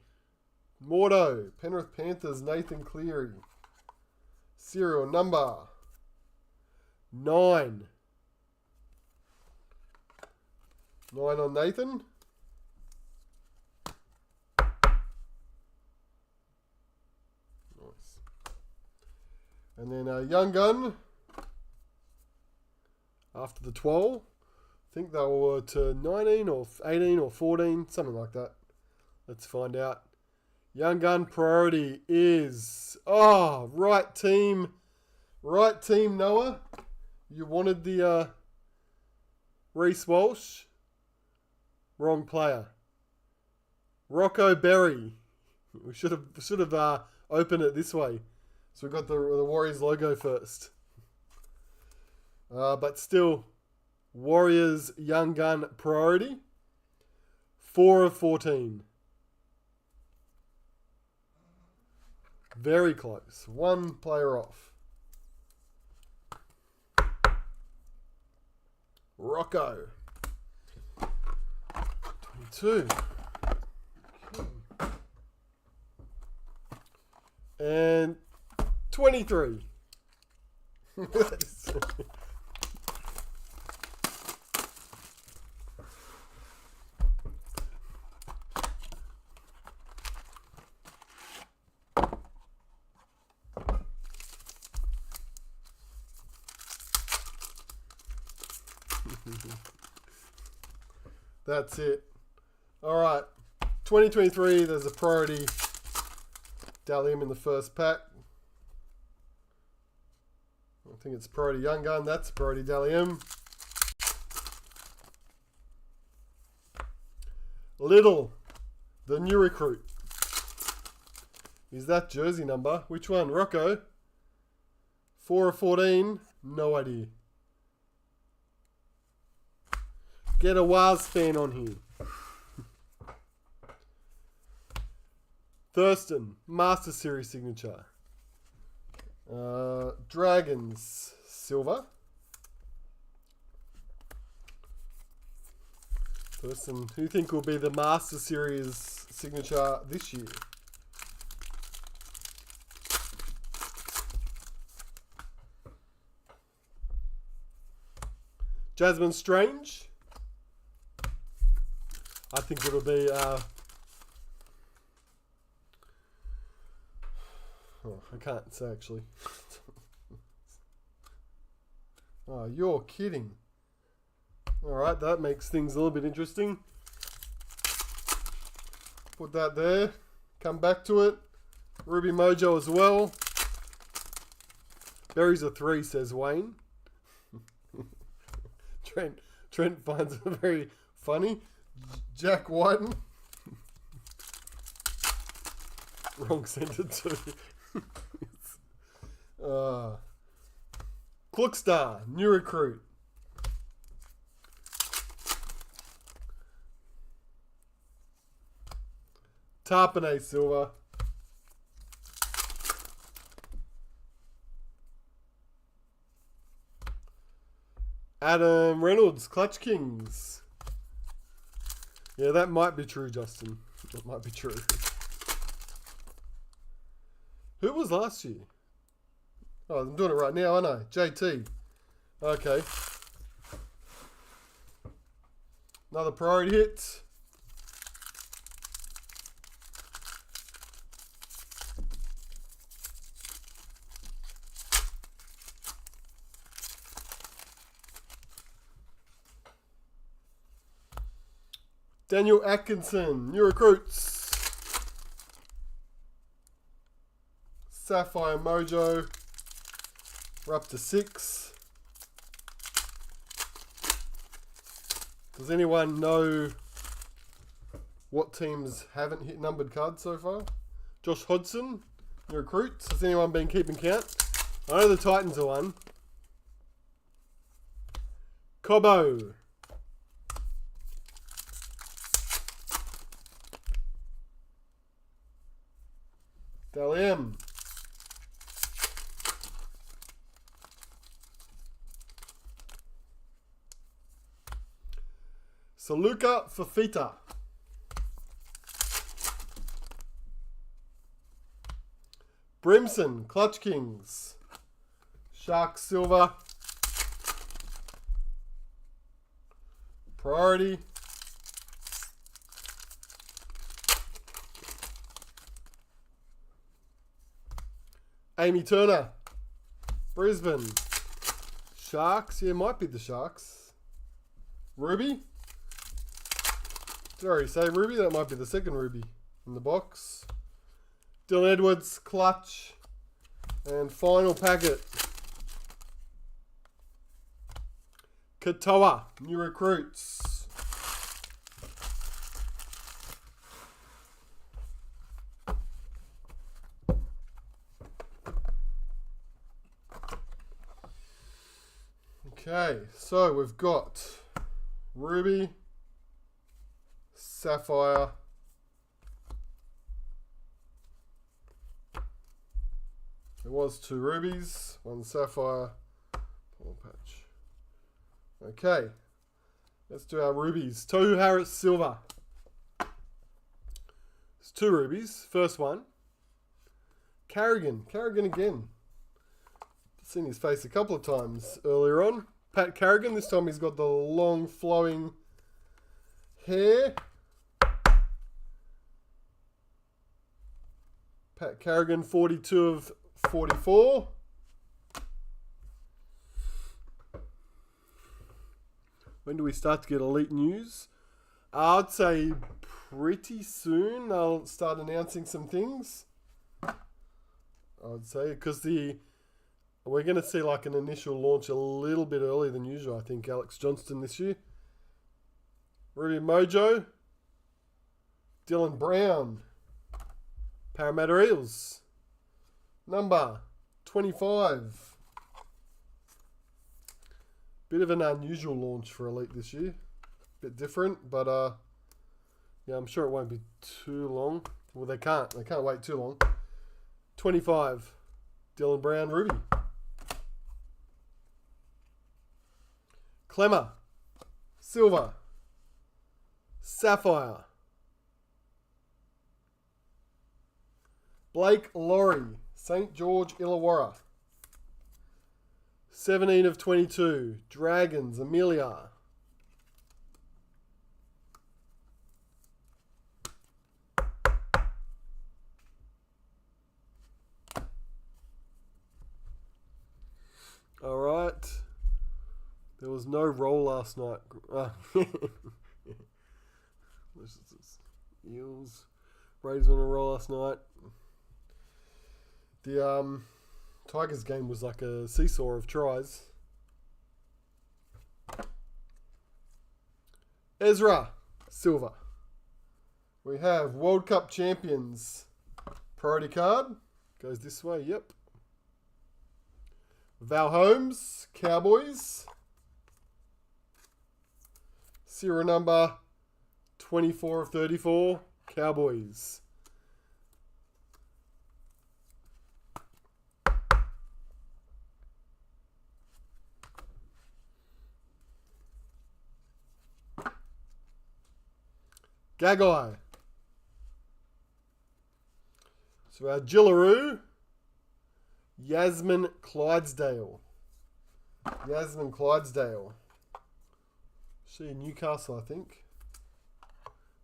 Mordo, Penrith Panthers, Nathan Cleary. Serial number 9. 9 on Nathan. Nice. And then a young gun after the 12. I think they were to 19 or 18 or 14, something like that. Let's find out. Young gun priority is... Oh, right team. Right team, Noah. You wanted the Reece Walsh. Wrong player. Rocco Berry. We should have opened it this way. So we got the Warriors logo first. But still, Warriors young gun priority. 4 of 14. Very close. One player off. Rocco. 22. And 23. That's it. All right. 2023, there's a priority Dalium in the first pack. I think it's priority young gun. That's priority Dalium. Little, the new recruit. Is that jersey number? Which one? Rocco? 4 of 14? No idea. Get a Waz fan on here. Thurston, Master Series signature. Dragons, silver. Thurston, who do you think will be the Master Series signature this year? Jasmine Strange. I think it'll be... I can't say actually. Oh, you're kidding. Alright, that makes things a little bit interesting. Put that there. Come back to it. Ruby Mojo as well. Berry's a 3, says Wayne. Trent finds it very funny. Jack Whiten. Wrong centre too. Clookstar, new recruit. Tarpanay silver. Adam Reynolds, Clutch Kings. Yeah, that might be true, Justin. That might be true. Who was last year? Oh, I'm doing it right now, aren't I? JT. Okay. Another priority hit. Daniel Atkinson, new recruits. Sapphire Mojo. We're up to 6. Does anyone know what teams haven't hit numbered cards so far? Josh Hodgson, new recruits. Has anyone been keeping count? I know the Titans are one. Cobbo. Dally M. Saluka Fafita. Brimson, Clutch Kings. Shark Silver. Priority. Amy Turner. Brisbane. Sharks. Yeah, might be the Sharks. Ruby. Did I already say Ruby? That might be the second Ruby in the box. Dylan Edwards, Clutch. And final packet. Katoa, new recruits. Okay, so we've got Ruby, Sapphire, there was 2 rubies, 1 sapphire, pull patch. Okay, let's do our rubies. Tohu Harris Silver. It's 2 rubies. First one, Carrigan again. Seen his face a couple of times earlier on. Pat Carrigan, this time he's got the long flowing hair. Pat Carrigan, 42 of 44. When do we start to get elite news? I'd say pretty soon they'll start announcing some things. I'd say, because we're going to see like an initial launch a little bit earlier than usual, I think, Alex Johnston this year. Ruby Mojo. Dylan Brown. Parramatta Eels. Number 25. Bit of an unusual launch for Elite this year. Bit different, but yeah, I'm sure it won't be too long. Well, they can't wait too long. 25. Dylan Brown, Ruby. Clemmer, Silver, Sapphire, Blake Laurie, St. George Illawarra, 17 of 22, Dragons, Amelia, all right. There was no roll last night. Eels. Raiders on a roll last night. The Tigers game was like a seesaw of tries. Ezra Silver. We have World Cup champions. Priority card. Goes this way, yep. Val Holmes, Cowboys. Serial number 24 of 34, Cowboys. Gagai. So our Jillaroo, Yasmin Clydesdale. Yasmin Clydesdale. She in Newcastle, I think.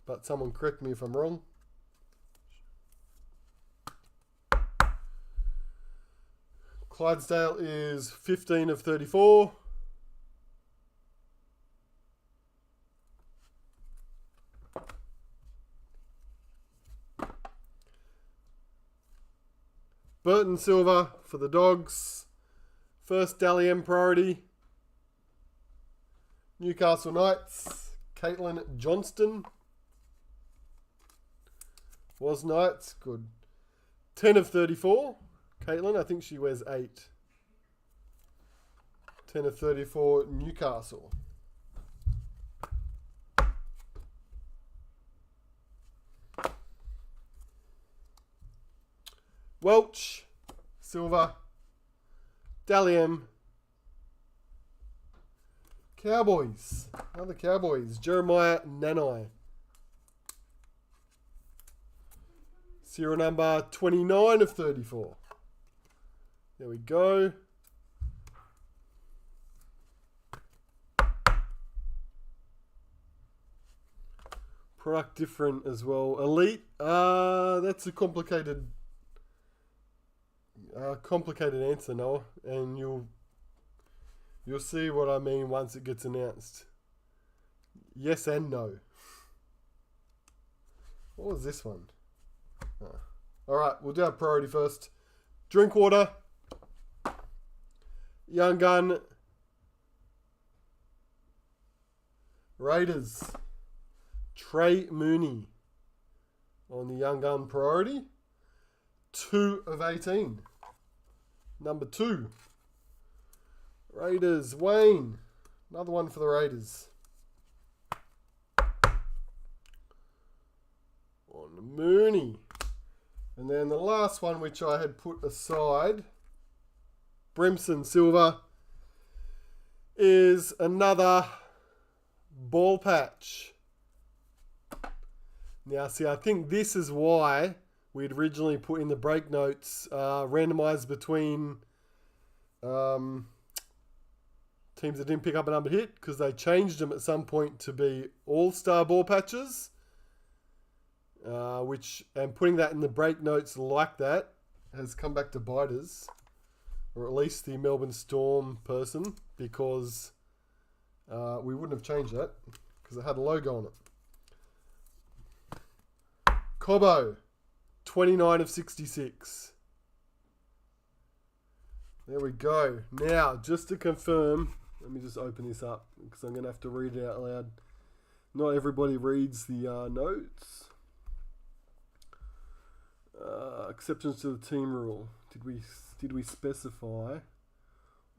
But someone correct me if I'm wrong. Clydesdale is 15 of 34. Burton Silver for the Dogs. First Dally M priority. Newcastle Knights, Caitlin Johnston. Was Knights, good. 10 of 34. Caitlin, I think she wears 8. 10 of 34, Newcastle. Welch, silver. Dalian. Cowboys. Another Cowboys. Jeremiah Nanai. Serial number 29 of 34. There we go. Product different as well. Elite. That's a complicated answer, Noah, and you'll see what I mean once it gets announced. Yes and no. What was this one? All right, we'll do our priority first. Drink water. Young gun. Raiders. Trey Mooney on the young gun priority. 2 of 18. Number 2. Raiders. Wayne. Another one for the Raiders. On Mooney. And then the last one, which I had put aside, Brimson silver, is another ball patch. Now, see, I think this is why we'd originally put in the break notes randomized between teams that didn't pick up a numbered hit, because they changed them at some point to be all-star ball patches. And putting that in the break notes like that has come back to bite us, or at least the Melbourne Storm person, because we wouldn't have changed that because it had a logo on it. Cobbo, 29 of 66. There we go. Now, just to confirm, let me just open this up because I'm going to have to read it out loud. Not everybody reads the notes. Exceptions to the team rule. Did we specify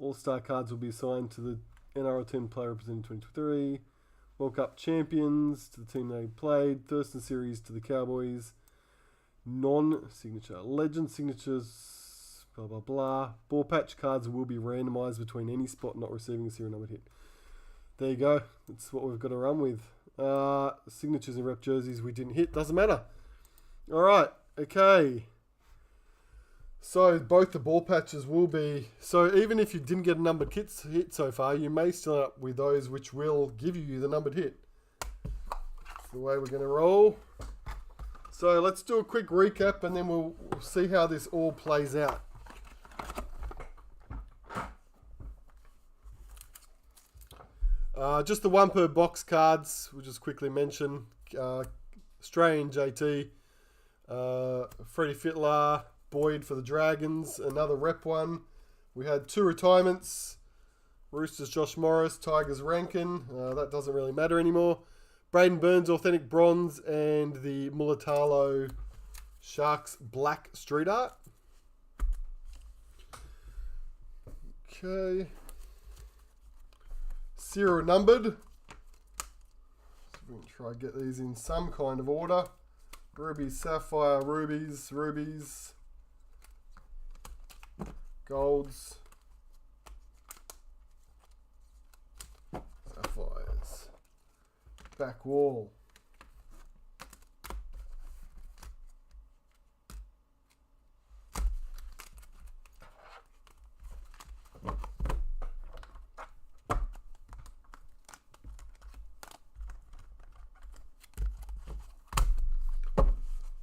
all-star cards will be assigned to the NRL 10 player representing 2023, World Cup champions to the team they played, Thurston Series to the Cowboys, non-signature, legend signatures, blah blah blah. Ball patch cards will be randomised between any spot not receiving a serial number hit. There you go. That's what we've got to run with. Signatures and rep jerseys we didn't hit. Doesn't matter. All right. Okay. So both the ball patches will be... So even if you didn't get a numbered hit so far, you may still end up with those which will give you the numbered hit. That's the way we're going to roll. So let's do a quick recap and then we'll see how this all plays out. Just the 1 per box cards, we'll just quickly mention. Australian JT, Freddie Fittler, Boyd for the Dragons, another rep one. We had 2 retirements. Roosters Josh Morris, Tigers Rankin. That doesn't really matter anymore. Braden Burns Authentic Bronze and the Mulatalo Sharks Black Street Art. Okay. Serial numbered. So we're going to try and get these in some kind of order. Rubies, Sapphire, Rubies, Rubies. Golds, sapphires, back wall,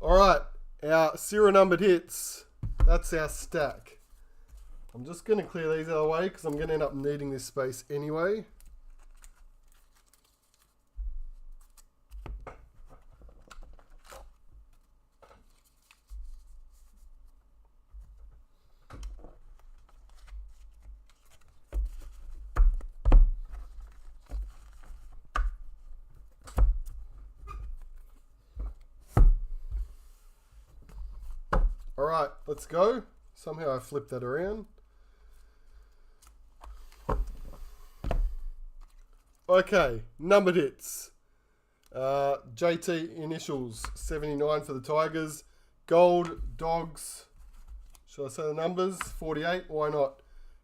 all right, our serial numbered hits, that's our stack. I'm just going to clear these out of the way because I'm going to end up needing this space anyway. All right, let's go. Somehow I flipped that around. Okay, numbered hits. JT initials, 79 for the Tigers. Gold, Dogs, Shall I say the numbers? 48, why not?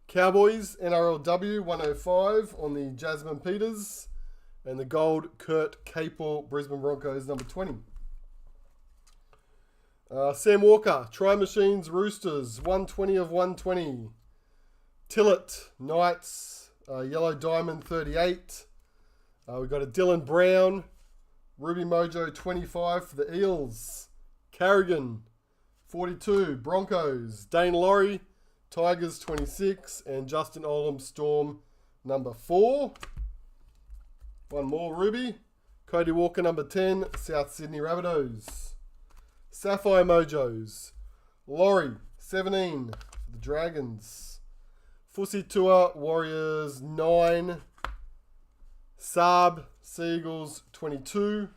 Cowboys, NRLW 105 on the Jasmine Peters. And the gold, Kurt Capel, Brisbane Broncos, number 20. Sam Walker, Try Machines, Roosters, 120 of 120. Tillett, Knights, Yellow Diamond, 38. We've got a Dylan Brown, Ruby Mojo, 25 for the Eels. Carrigan, 42. Broncos, Dane Laurie, Tigers, 26. And Justin Olam, Storm, number 4. One more, Ruby. Cody Walker, number 10, South Sydney Rabbitohs. Sapphire Mojos, Laurie, 17 for the Dragons. Fussy Tour, Warriors, 9. Saab, Seagulls, 22.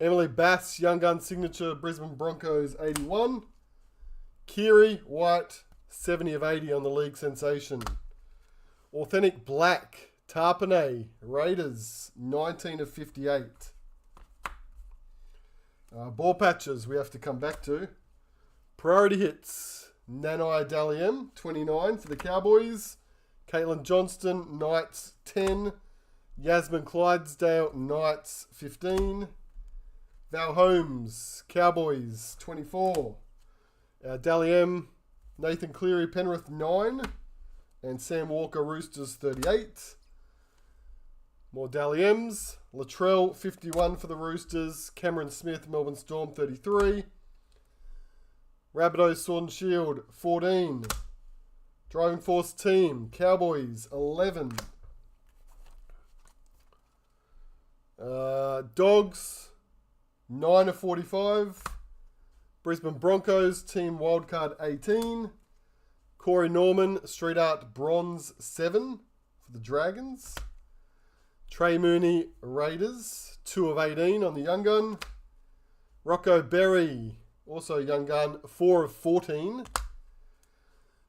Emily Bass, Young Gun Signature, Brisbane Broncos, 81. Kiri, White, 70 of 80 on the league sensation. Authentic Black, Tarpanay, Raiders, 19 of 58. Ball patches we have to come back to. Priority hits, Nanai Daliam, 29 for the Cowboys. Caitlin Johnston, Knights, 10. Yasmin Clydesdale, Knights, 15. Val Holmes, Cowboys, 24. Daliam, Nathan Cleary, Penrith, 9. And Sam Walker, Roosters, 38. More Daliams. Latrell, 51 for the Roosters. Cameron Smith, Melbourne Storm, 33. Rabbitohs, Sword and Shield, 14. Driving Force Team, Cowboys, 11. Dogs, 9 of 45. Brisbane Broncos, Team Wildcard, 18. Corey Norman, Street Art, Bronze, 7 for the Dragons. Trey Mooney, Raiders, 2 of 18 on the Young Gun. Rocco Berry, also Young Gun, 4 of 14.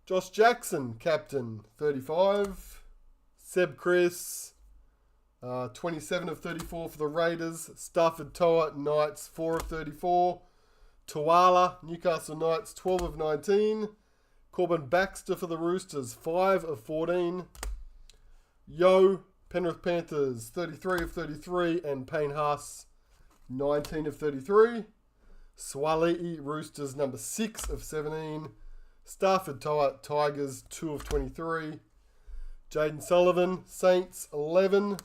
Josh Jackson, Captain, 35. Seb Chris, 27 of 34 for the Raiders. Stafford Toa, Knights, 4 of 34. Tuala, Newcastle Knights, 12 of 19. Corbin Baxter for the Roosters, 5 of 14. Yo, Penrith Panthers, 33 of 33. And Payne Haas, 19 of 33. Swali'i Roosters, number 6 of 17. Stafford Toa, Tigers, 2 of 23. Jaden Sullivan, Saints, 11.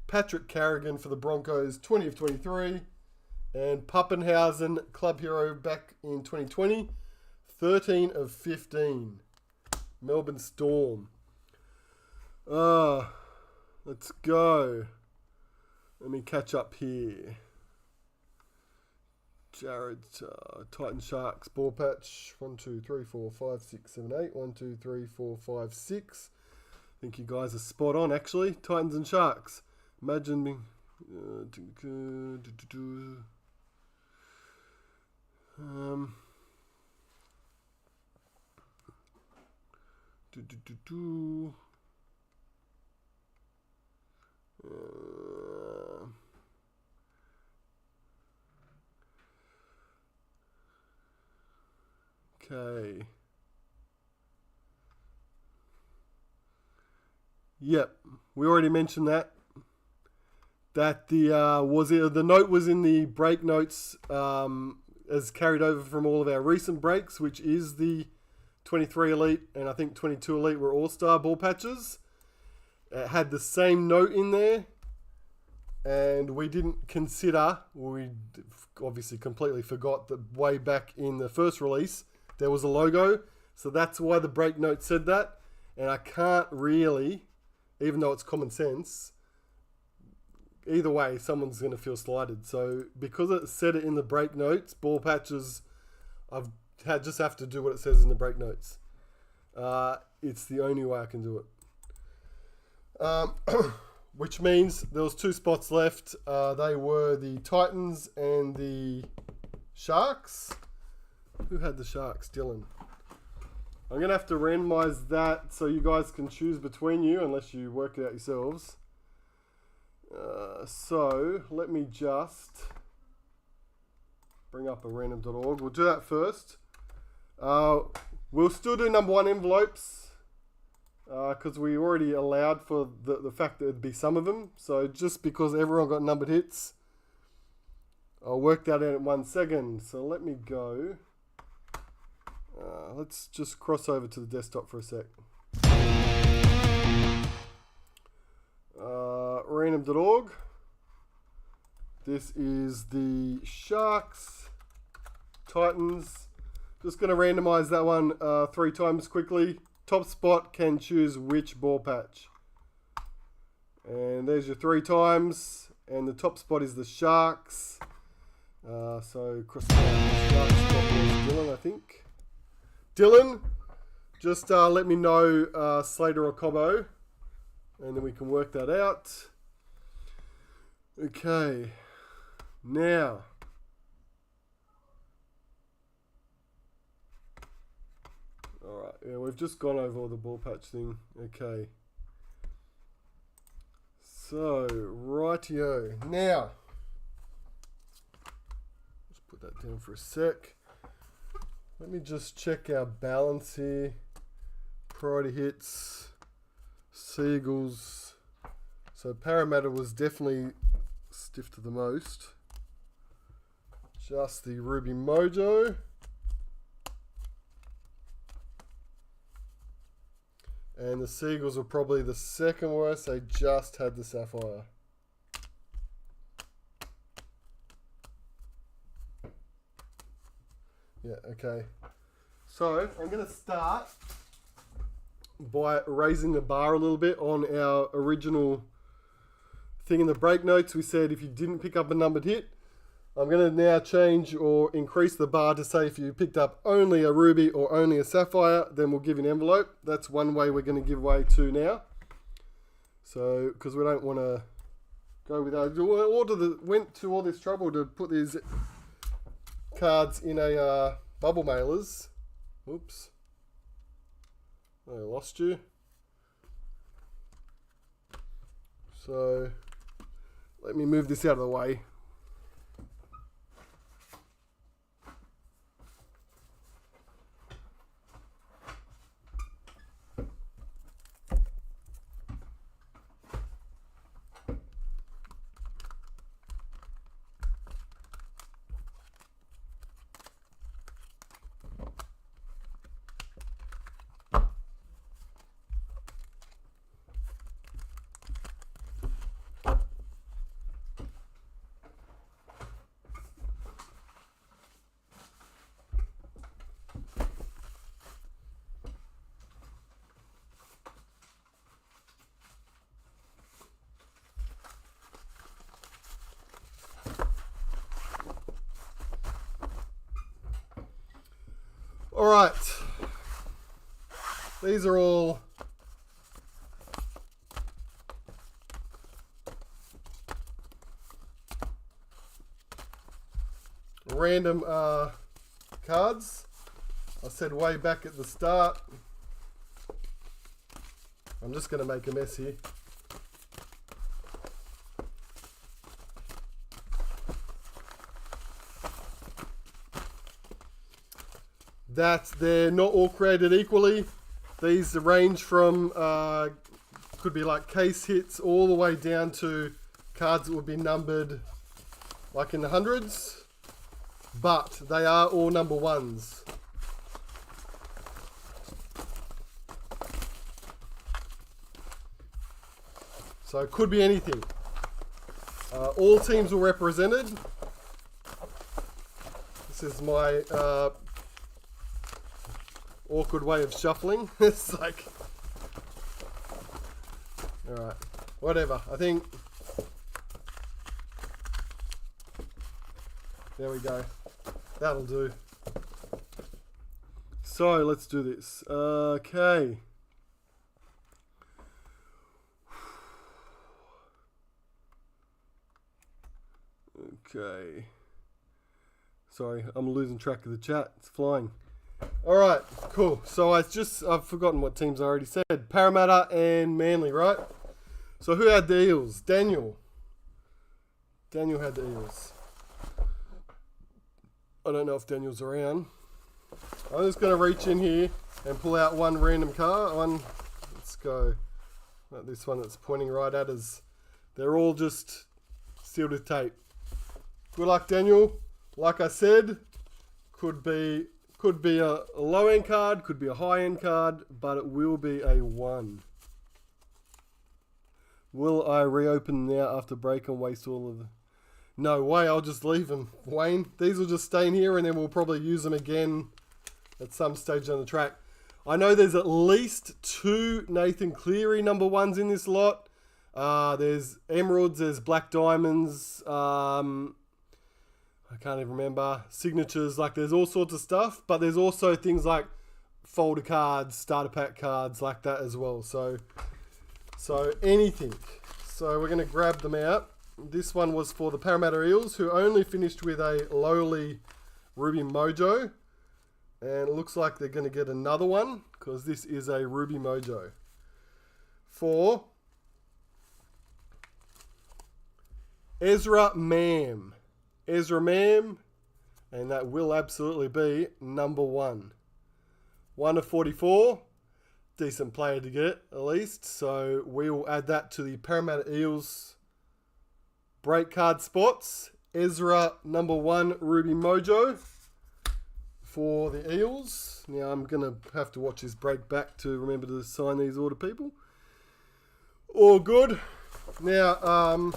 Patrick Carrigan for the Broncos, 20 of 23. And Pappenhausen, Club Hero back in 2020, 13 of 15. Melbourne Storm. Let's go. Let me catch up here. Jared, Titan Sharks, ball patch. 1, 2, 3, 4, 5, 6, 7, 8. 1, 2, 3, 4, 5, 6. I think you guys are spot on, actually. Titans and Sharks. Imagine me. Okay. Yep, we already mentioned that. That the the note was in the break notes as carried over from all of our recent breaks, which is the 23 Elite and I think 22 Elite were All-Star ball patches. It had the same note in there, and we didn't consider, we obviously completely forgot that way back in the first release there was a logo, so that's why the break note said that. And I can't really, even though it's common sense, either way someone's going to feel slighted. So because it said it in the break notes, ball patches, just have to do what it says in the break notes. It's the only way I can do it. Which means there was 2 spots left. They were the Titans and the Sharks. Who had the Sharks? Dylan. I'm going to have to randomize that so you guys can choose between you unless you work it out yourselves. So let me just bring up a random.org. We'll do that first. We'll still do number one envelopes because we already allowed for the fact that there'd be some of them. So just because everyone got numbered hits, I'll work that out in 1 second. So let me go. Let's just cross over to the desktop for a sec. Random.org. This is the Sharks, Titans. Just going to randomize that one 3 times quickly. Top spot can choose which ball patch. And there's your 3 times. And the top spot is the Sharks. So cross the Sharks spot was Dylan, I think. Dylan, just let me know Slater or Cobbo. And then we can work that out. Okay. Now. Alright, yeah, we've just gone over all the ball patch thing. Okay. So, rightio. Now. Let's put that down for a sec. Let me just check our balance here. Priority hits. Seagulls. So Parramatta was definitely stiff to the most. Just the Ruby Mojo. And the Seagulls were probably the second worst. They just had the Sapphire. Yeah, okay. So I'm going to start by raising the bar a little bit on our original thing in the break notes. We said if you didn't pick up a numbered hit, I'm going to now change or increase the bar to say if you picked up only a ruby or only a sapphire, then we'll give you an envelope. That's one way we're going to give away 2 now. So, because we don't want to go without, went to all this trouble to put these cards in a bubble mailers. Oops. I lost you. So let me move this out of the way. All right, these are all random cards. I said way back at the start, I'm just going to make a mess here. That they're not all created equally. These range from, could be like case hits all the way down to cards that would be numbered like in the hundreds. But they are all number 1s. So it could be anything. All teams were represented. This is my awkward way of shuffling. It's like, alright, whatever. I think, there we go. That'll do. So let's do this. Okay. Okay. Sorry, I'm losing track of the chat. It's flying. Alright, cool. So I've forgotten what teams I already said. Parramatta and Manly, right? So who had the Eels? Daniel. Daniel had the Eels. I don't know if Daniel's around. I'm just going to reach in here and pull out one random card. Let's go. Not this one that's pointing right at us. They're all just sealed with tape. Good luck, Daniel. Like I said, could be a low-end card, could be a high-end card, but it will be a 1. Will I reopen now after break and waste all of the... No way, I'll just leave them, Wayne. These will just stay in here and then we'll probably use them again at some stage on the track. I know there's at least 2 Nathan Cleary number 1s in this lot. There's emeralds, there's black diamonds, I can't even remember, signatures, like there's all sorts of stuff, but there's also things like folder cards, starter pack cards like that as well. So anything. So we're going to grab them out. This one was for the Parramatta Eels, who only finished with a lowly Ruby Mojo. And it looks like they're going to get another one, because this is a Ruby Mojo. For Ezra Mam. Ezra Mam. And that will absolutely be number 1. 1 of 44. Decent player to get, at least. So we will add that to the Parramatta Eels break card spots. Ezra number 1 Ruby Mojo for the Eels. Now I'm going to have to watch this break back to remember to sign these order people. All good. Now,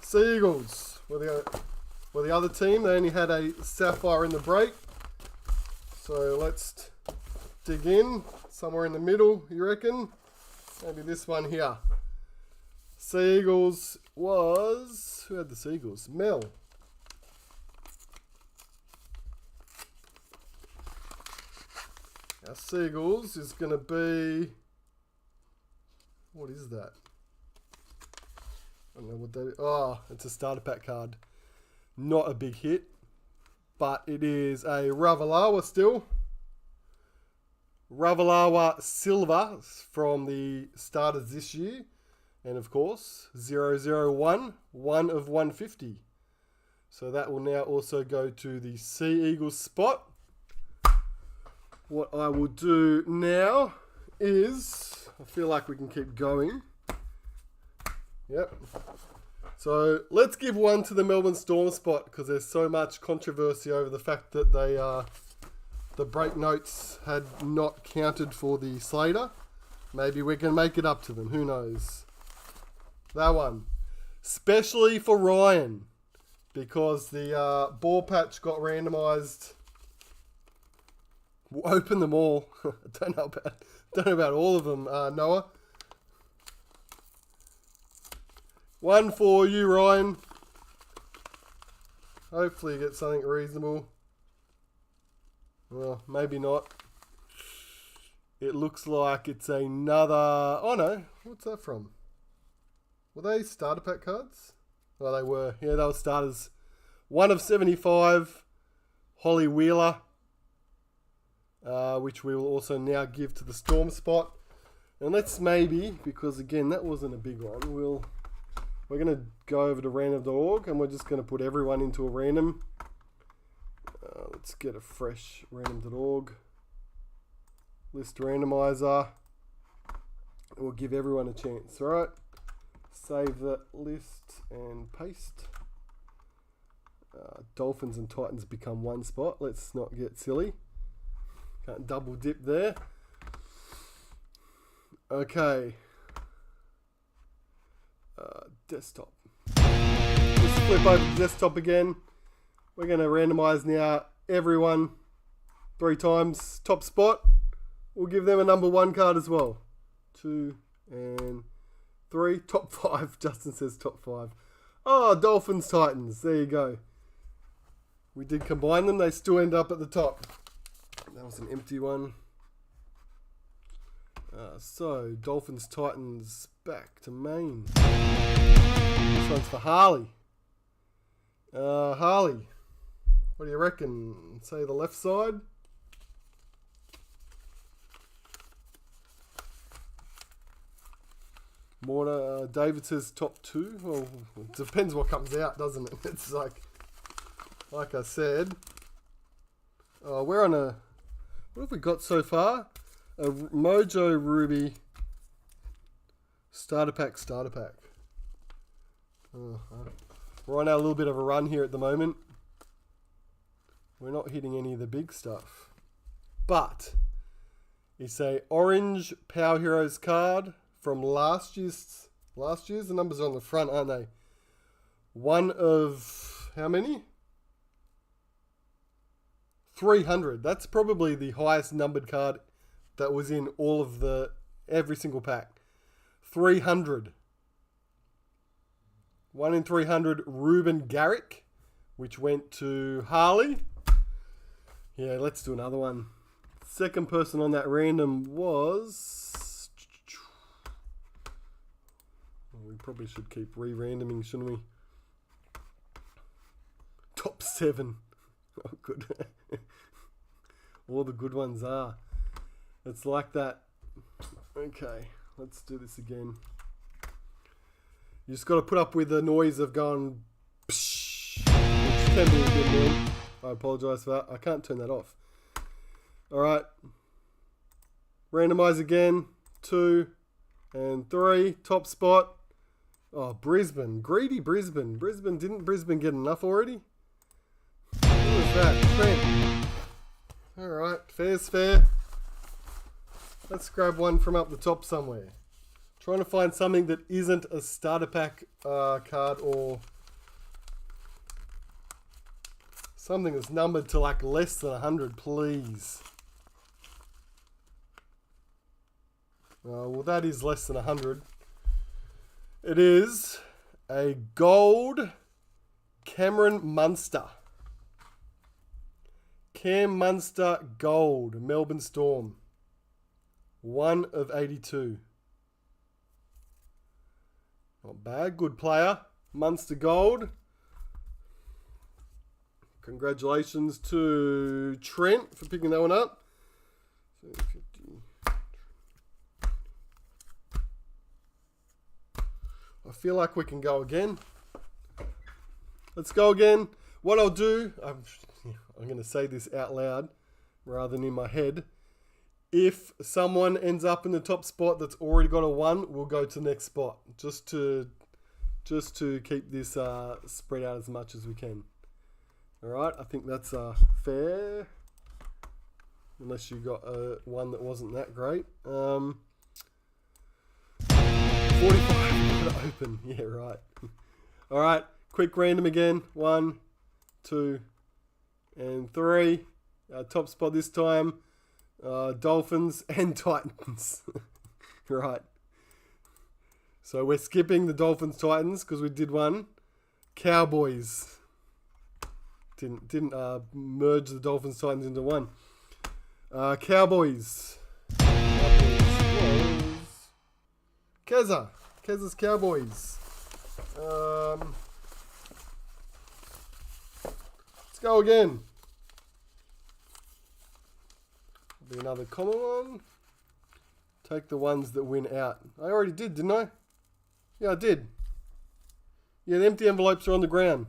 Seagulls were the other team. They only had a Sapphire in the break. So let's dig in. Somewhere in the middle, you reckon? Maybe this one here. Seagulls was... Who had the Seagulls? Mel. Our Seagulls is going to be... What is that? I don't know what that is. Oh, it's a starter pack card. Not a big hit. But it is a Ravalawa still. Ravalawa Silver from the starters this year. And of course, 001, 1 of 150. So that will now also go to the Sea Eagles spot. What I will do now is, I feel like we can keep going. Yep. So let's give one to the Melbourne Storm spot, because there's so much controversy over the fact that they the break notes had not counted for the Slater. Maybe we can make it up to them. Who knows? That one. Especially for Ryan, because the ball patch got randomised. We'll open them all. Don't know about all of them, Noah. One for you, Ryan. Hopefully you get something reasonable. Well, maybe not. It looks like it's another... Oh no, what's that from? Were they starter pack cards? Oh, they were. Yeah, they were starters. 1 of 75. Holly Wheeler. Which we will also now give to the Storm spot. And let's maybe, because again, that wasn't a big one, we're going to go over to random.org and we're just going to put everyone into a random. Let's get a fresh random.org list randomizer. We'll give everyone a chance, alright? Save that list and paste. Dolphins and Titans become one spot. Let's not get silly. Can't double dip there. Okay. Desktop. Let's flip over to desktop again. We're going to randomize now everyone 3 times. Top spot. We'll give them a number 1 card as well. 2 and 3. Top 5. Justin says top 5. Oh, Dolphins, Titans. There you go. We did combine them. They still end up at the top. That was an empty one. So, Dolphins, Titans, back to main. This one's for Harley. Harley, what do you reckon? Say the left side? Morna, David says top 2. Well, it depends what comes out, doesn't it? It's like, like I said, we're on a... What have we got so far? A Mojo Ruby starter pack. We're on a little bit of a run here at the moment. We're not hitting any of the big stuff. But it's a orange Power Heroes card from last year's. The numbers are on the front, aren't they? One of how many? 300. That's probably the highest numbered card that was in all of every single pack. 300. 1 in 300 Ruben Garrick, which went to Harley. Yeah, let's do another one. Second person on that random was... We probably should keep re-randoming, shouldn't we? Top 7. Oh, good. All the good ones are. It's like that. Okay, let's do this again. You just got to put up with the noise of going... Psh, which can be a bit annoying. I apologise for that. I can't turn that off. Alright. Randomise again. 2 and 3. Top spot. Oh, Brisbane. Greedy Brisbane. Didn't Brisbane get enough already? What was that? Trent. Alright. Fair's fair. Let's grab one from up the top somewhere. Trying to find something that isn't a starter pack card or... something that's numbered to like less than 100, please. Well, that is less than 100. It is a gold Cameron Munster. Cam Munster gold, Melbourne Storm. 1 of 82. Not bad, good player. Munster gold. Congratulations to Trent for picking that one up. 50. I feel like we can go again. Let's go again. What I'll do, I'm going to say this out loud rather than in my head. If someone ends up in the top spot that's already got a 1, we'll go to the next spot. Just to keep this spread out as much as we can. Alright, I think that's fair. Unless you got one that wasn't that great. 45 open. Yeah, right. Alright, quick random again. 1, 2, and 3. Top spot this time. Dolphins and Titans. Right. So we're skipping the Dolphins Titans because we did one. Cowboys. Didn't merge the Dolphins Titans into one. Cowboys. Keza's Cowboys. Let's go again. Be another common one. Take the ones that win out. I already did, didn't I? Yeah, I did. Yeah, the empty envelopes are on the ground.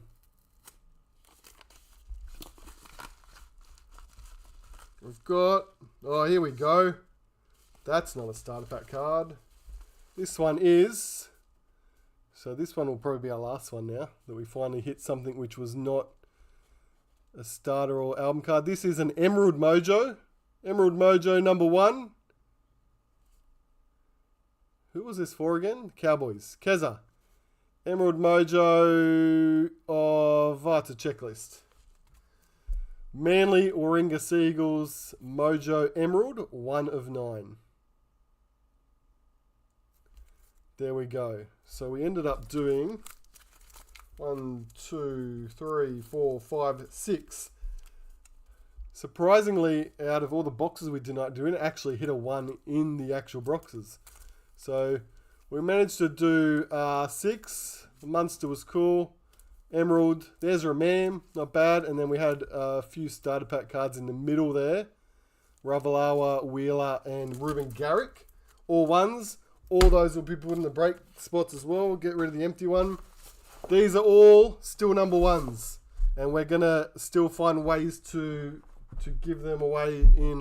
We've got... Oh, here we go. That's not a starter pack card. This one is... So this one will probably be our last one now. That we finally hit something which was not a starter or album card. This is an Emerald Mojo. Emerald Mojo number 1. Who was this for again? Cowboys. Keza. Emerald Mojo of... it's a checklist. Manly Warringah Seagulls Mojo Emerald, 1 of 9. There we go. So we ended up doing 1, 2, 3, 4, 5, 6. Surprisingly, out of all the boxes we did not do, it actually hit a 1 in the actual boxes. So we managed to do 6. Munster was cool. Emerald, there's Ramam, not bad. And then we had a few starter pack cards in the middle there. Ravalawa, Wheeler, and Ruben Garrick. All 1s. All those will be put in the break spots as well. Get rid of the empty one. These are all still number 1s. and we're gonna still find ways to give them away in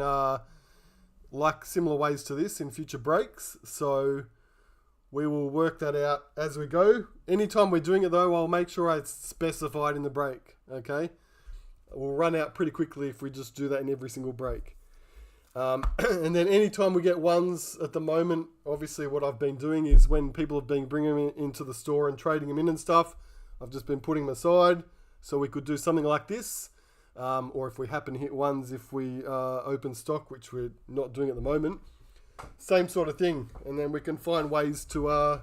like similar ways to this in future breaks. So we will work that out as we go. Anytime we're doing it though, I'll make sure it's specified in the break. Okay, we'll run out pretty quickly if we just do that in every single break. And then anytime we get ones at the moment, obviously what I've been doing is when people have been bringing them into the store and trading them in and stuff, I've just been putting them aside so we could do something like this. Or if we happen to hit ones, if we open stock, which we're not doing at the moment, same sort of thing. And then we can find ways to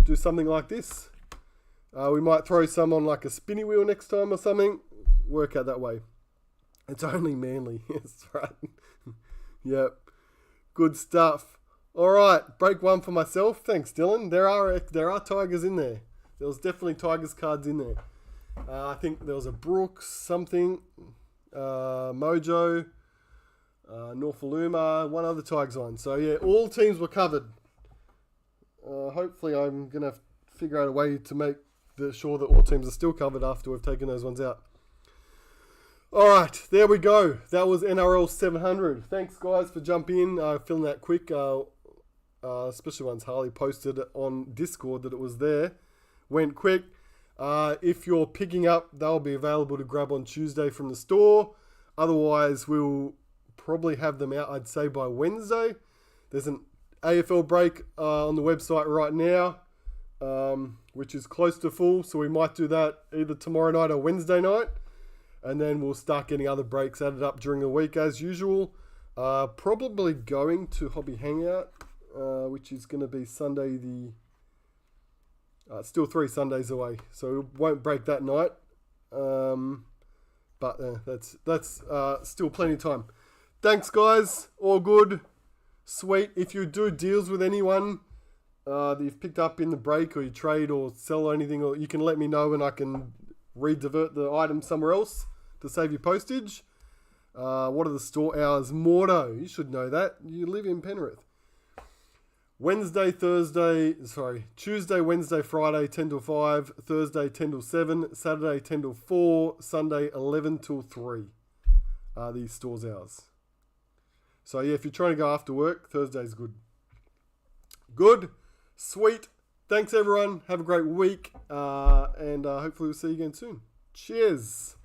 do something like this. We might throw some on like a spinny wheel next time or something. Work out that way. It's only Manly. That's right. Yep. Good stuff. All right. Break one for myself. Thanks, Dylan. There are Tigers in there. There was definitely Tigers cards in there. I think there was a Brooks, something, Mojo, Norfoluma, one other Tigers one. So, yeah, all teams were covered. Hopefully I'm going to figure out a way to make sure that all teams are still covered after we've taken those ones out. All right, there we go. That was NRL 700. Thanks, guys, for jumping in, filling that quick, especially once Harley posted on Discord that it was there. Went quick. If you're picking up, they'll be available to grab on Tuesday from the store. Otherwise, we'll probably have them out, I'd say, by Wednesday. There's an AFL break on the website right now, which is close to full. So we might do that either tomorrow night or Wednesday night. And then we'll start getting other breaks added up during the week as usual. Probably going to Hobby Hangout, which is going to be Sunday it's still 3 Sundays away, so we won't break that night. But that's still plenty of time. Thanks, guys. All good. Sweet. If you do deals with anyone that you've picked up in the break, or you trade or sell or anything, or you can let me know and I can redivert the item somewhere else to save you postage. What are the store hours? Mordo, you should know that. You live in Penrith. Tuesday, Wednesday, Friday, 10 till 5, Thursday, 10 till 7, Saturday, 10 till 4, Sunday, 11 till 3 are these stores hours. So yeah, if you're trying to go after work, Thursday's good. Good. Sweet. Thanks, everyone. Have a great week. And hopefully we'll see you again soon. Cheers.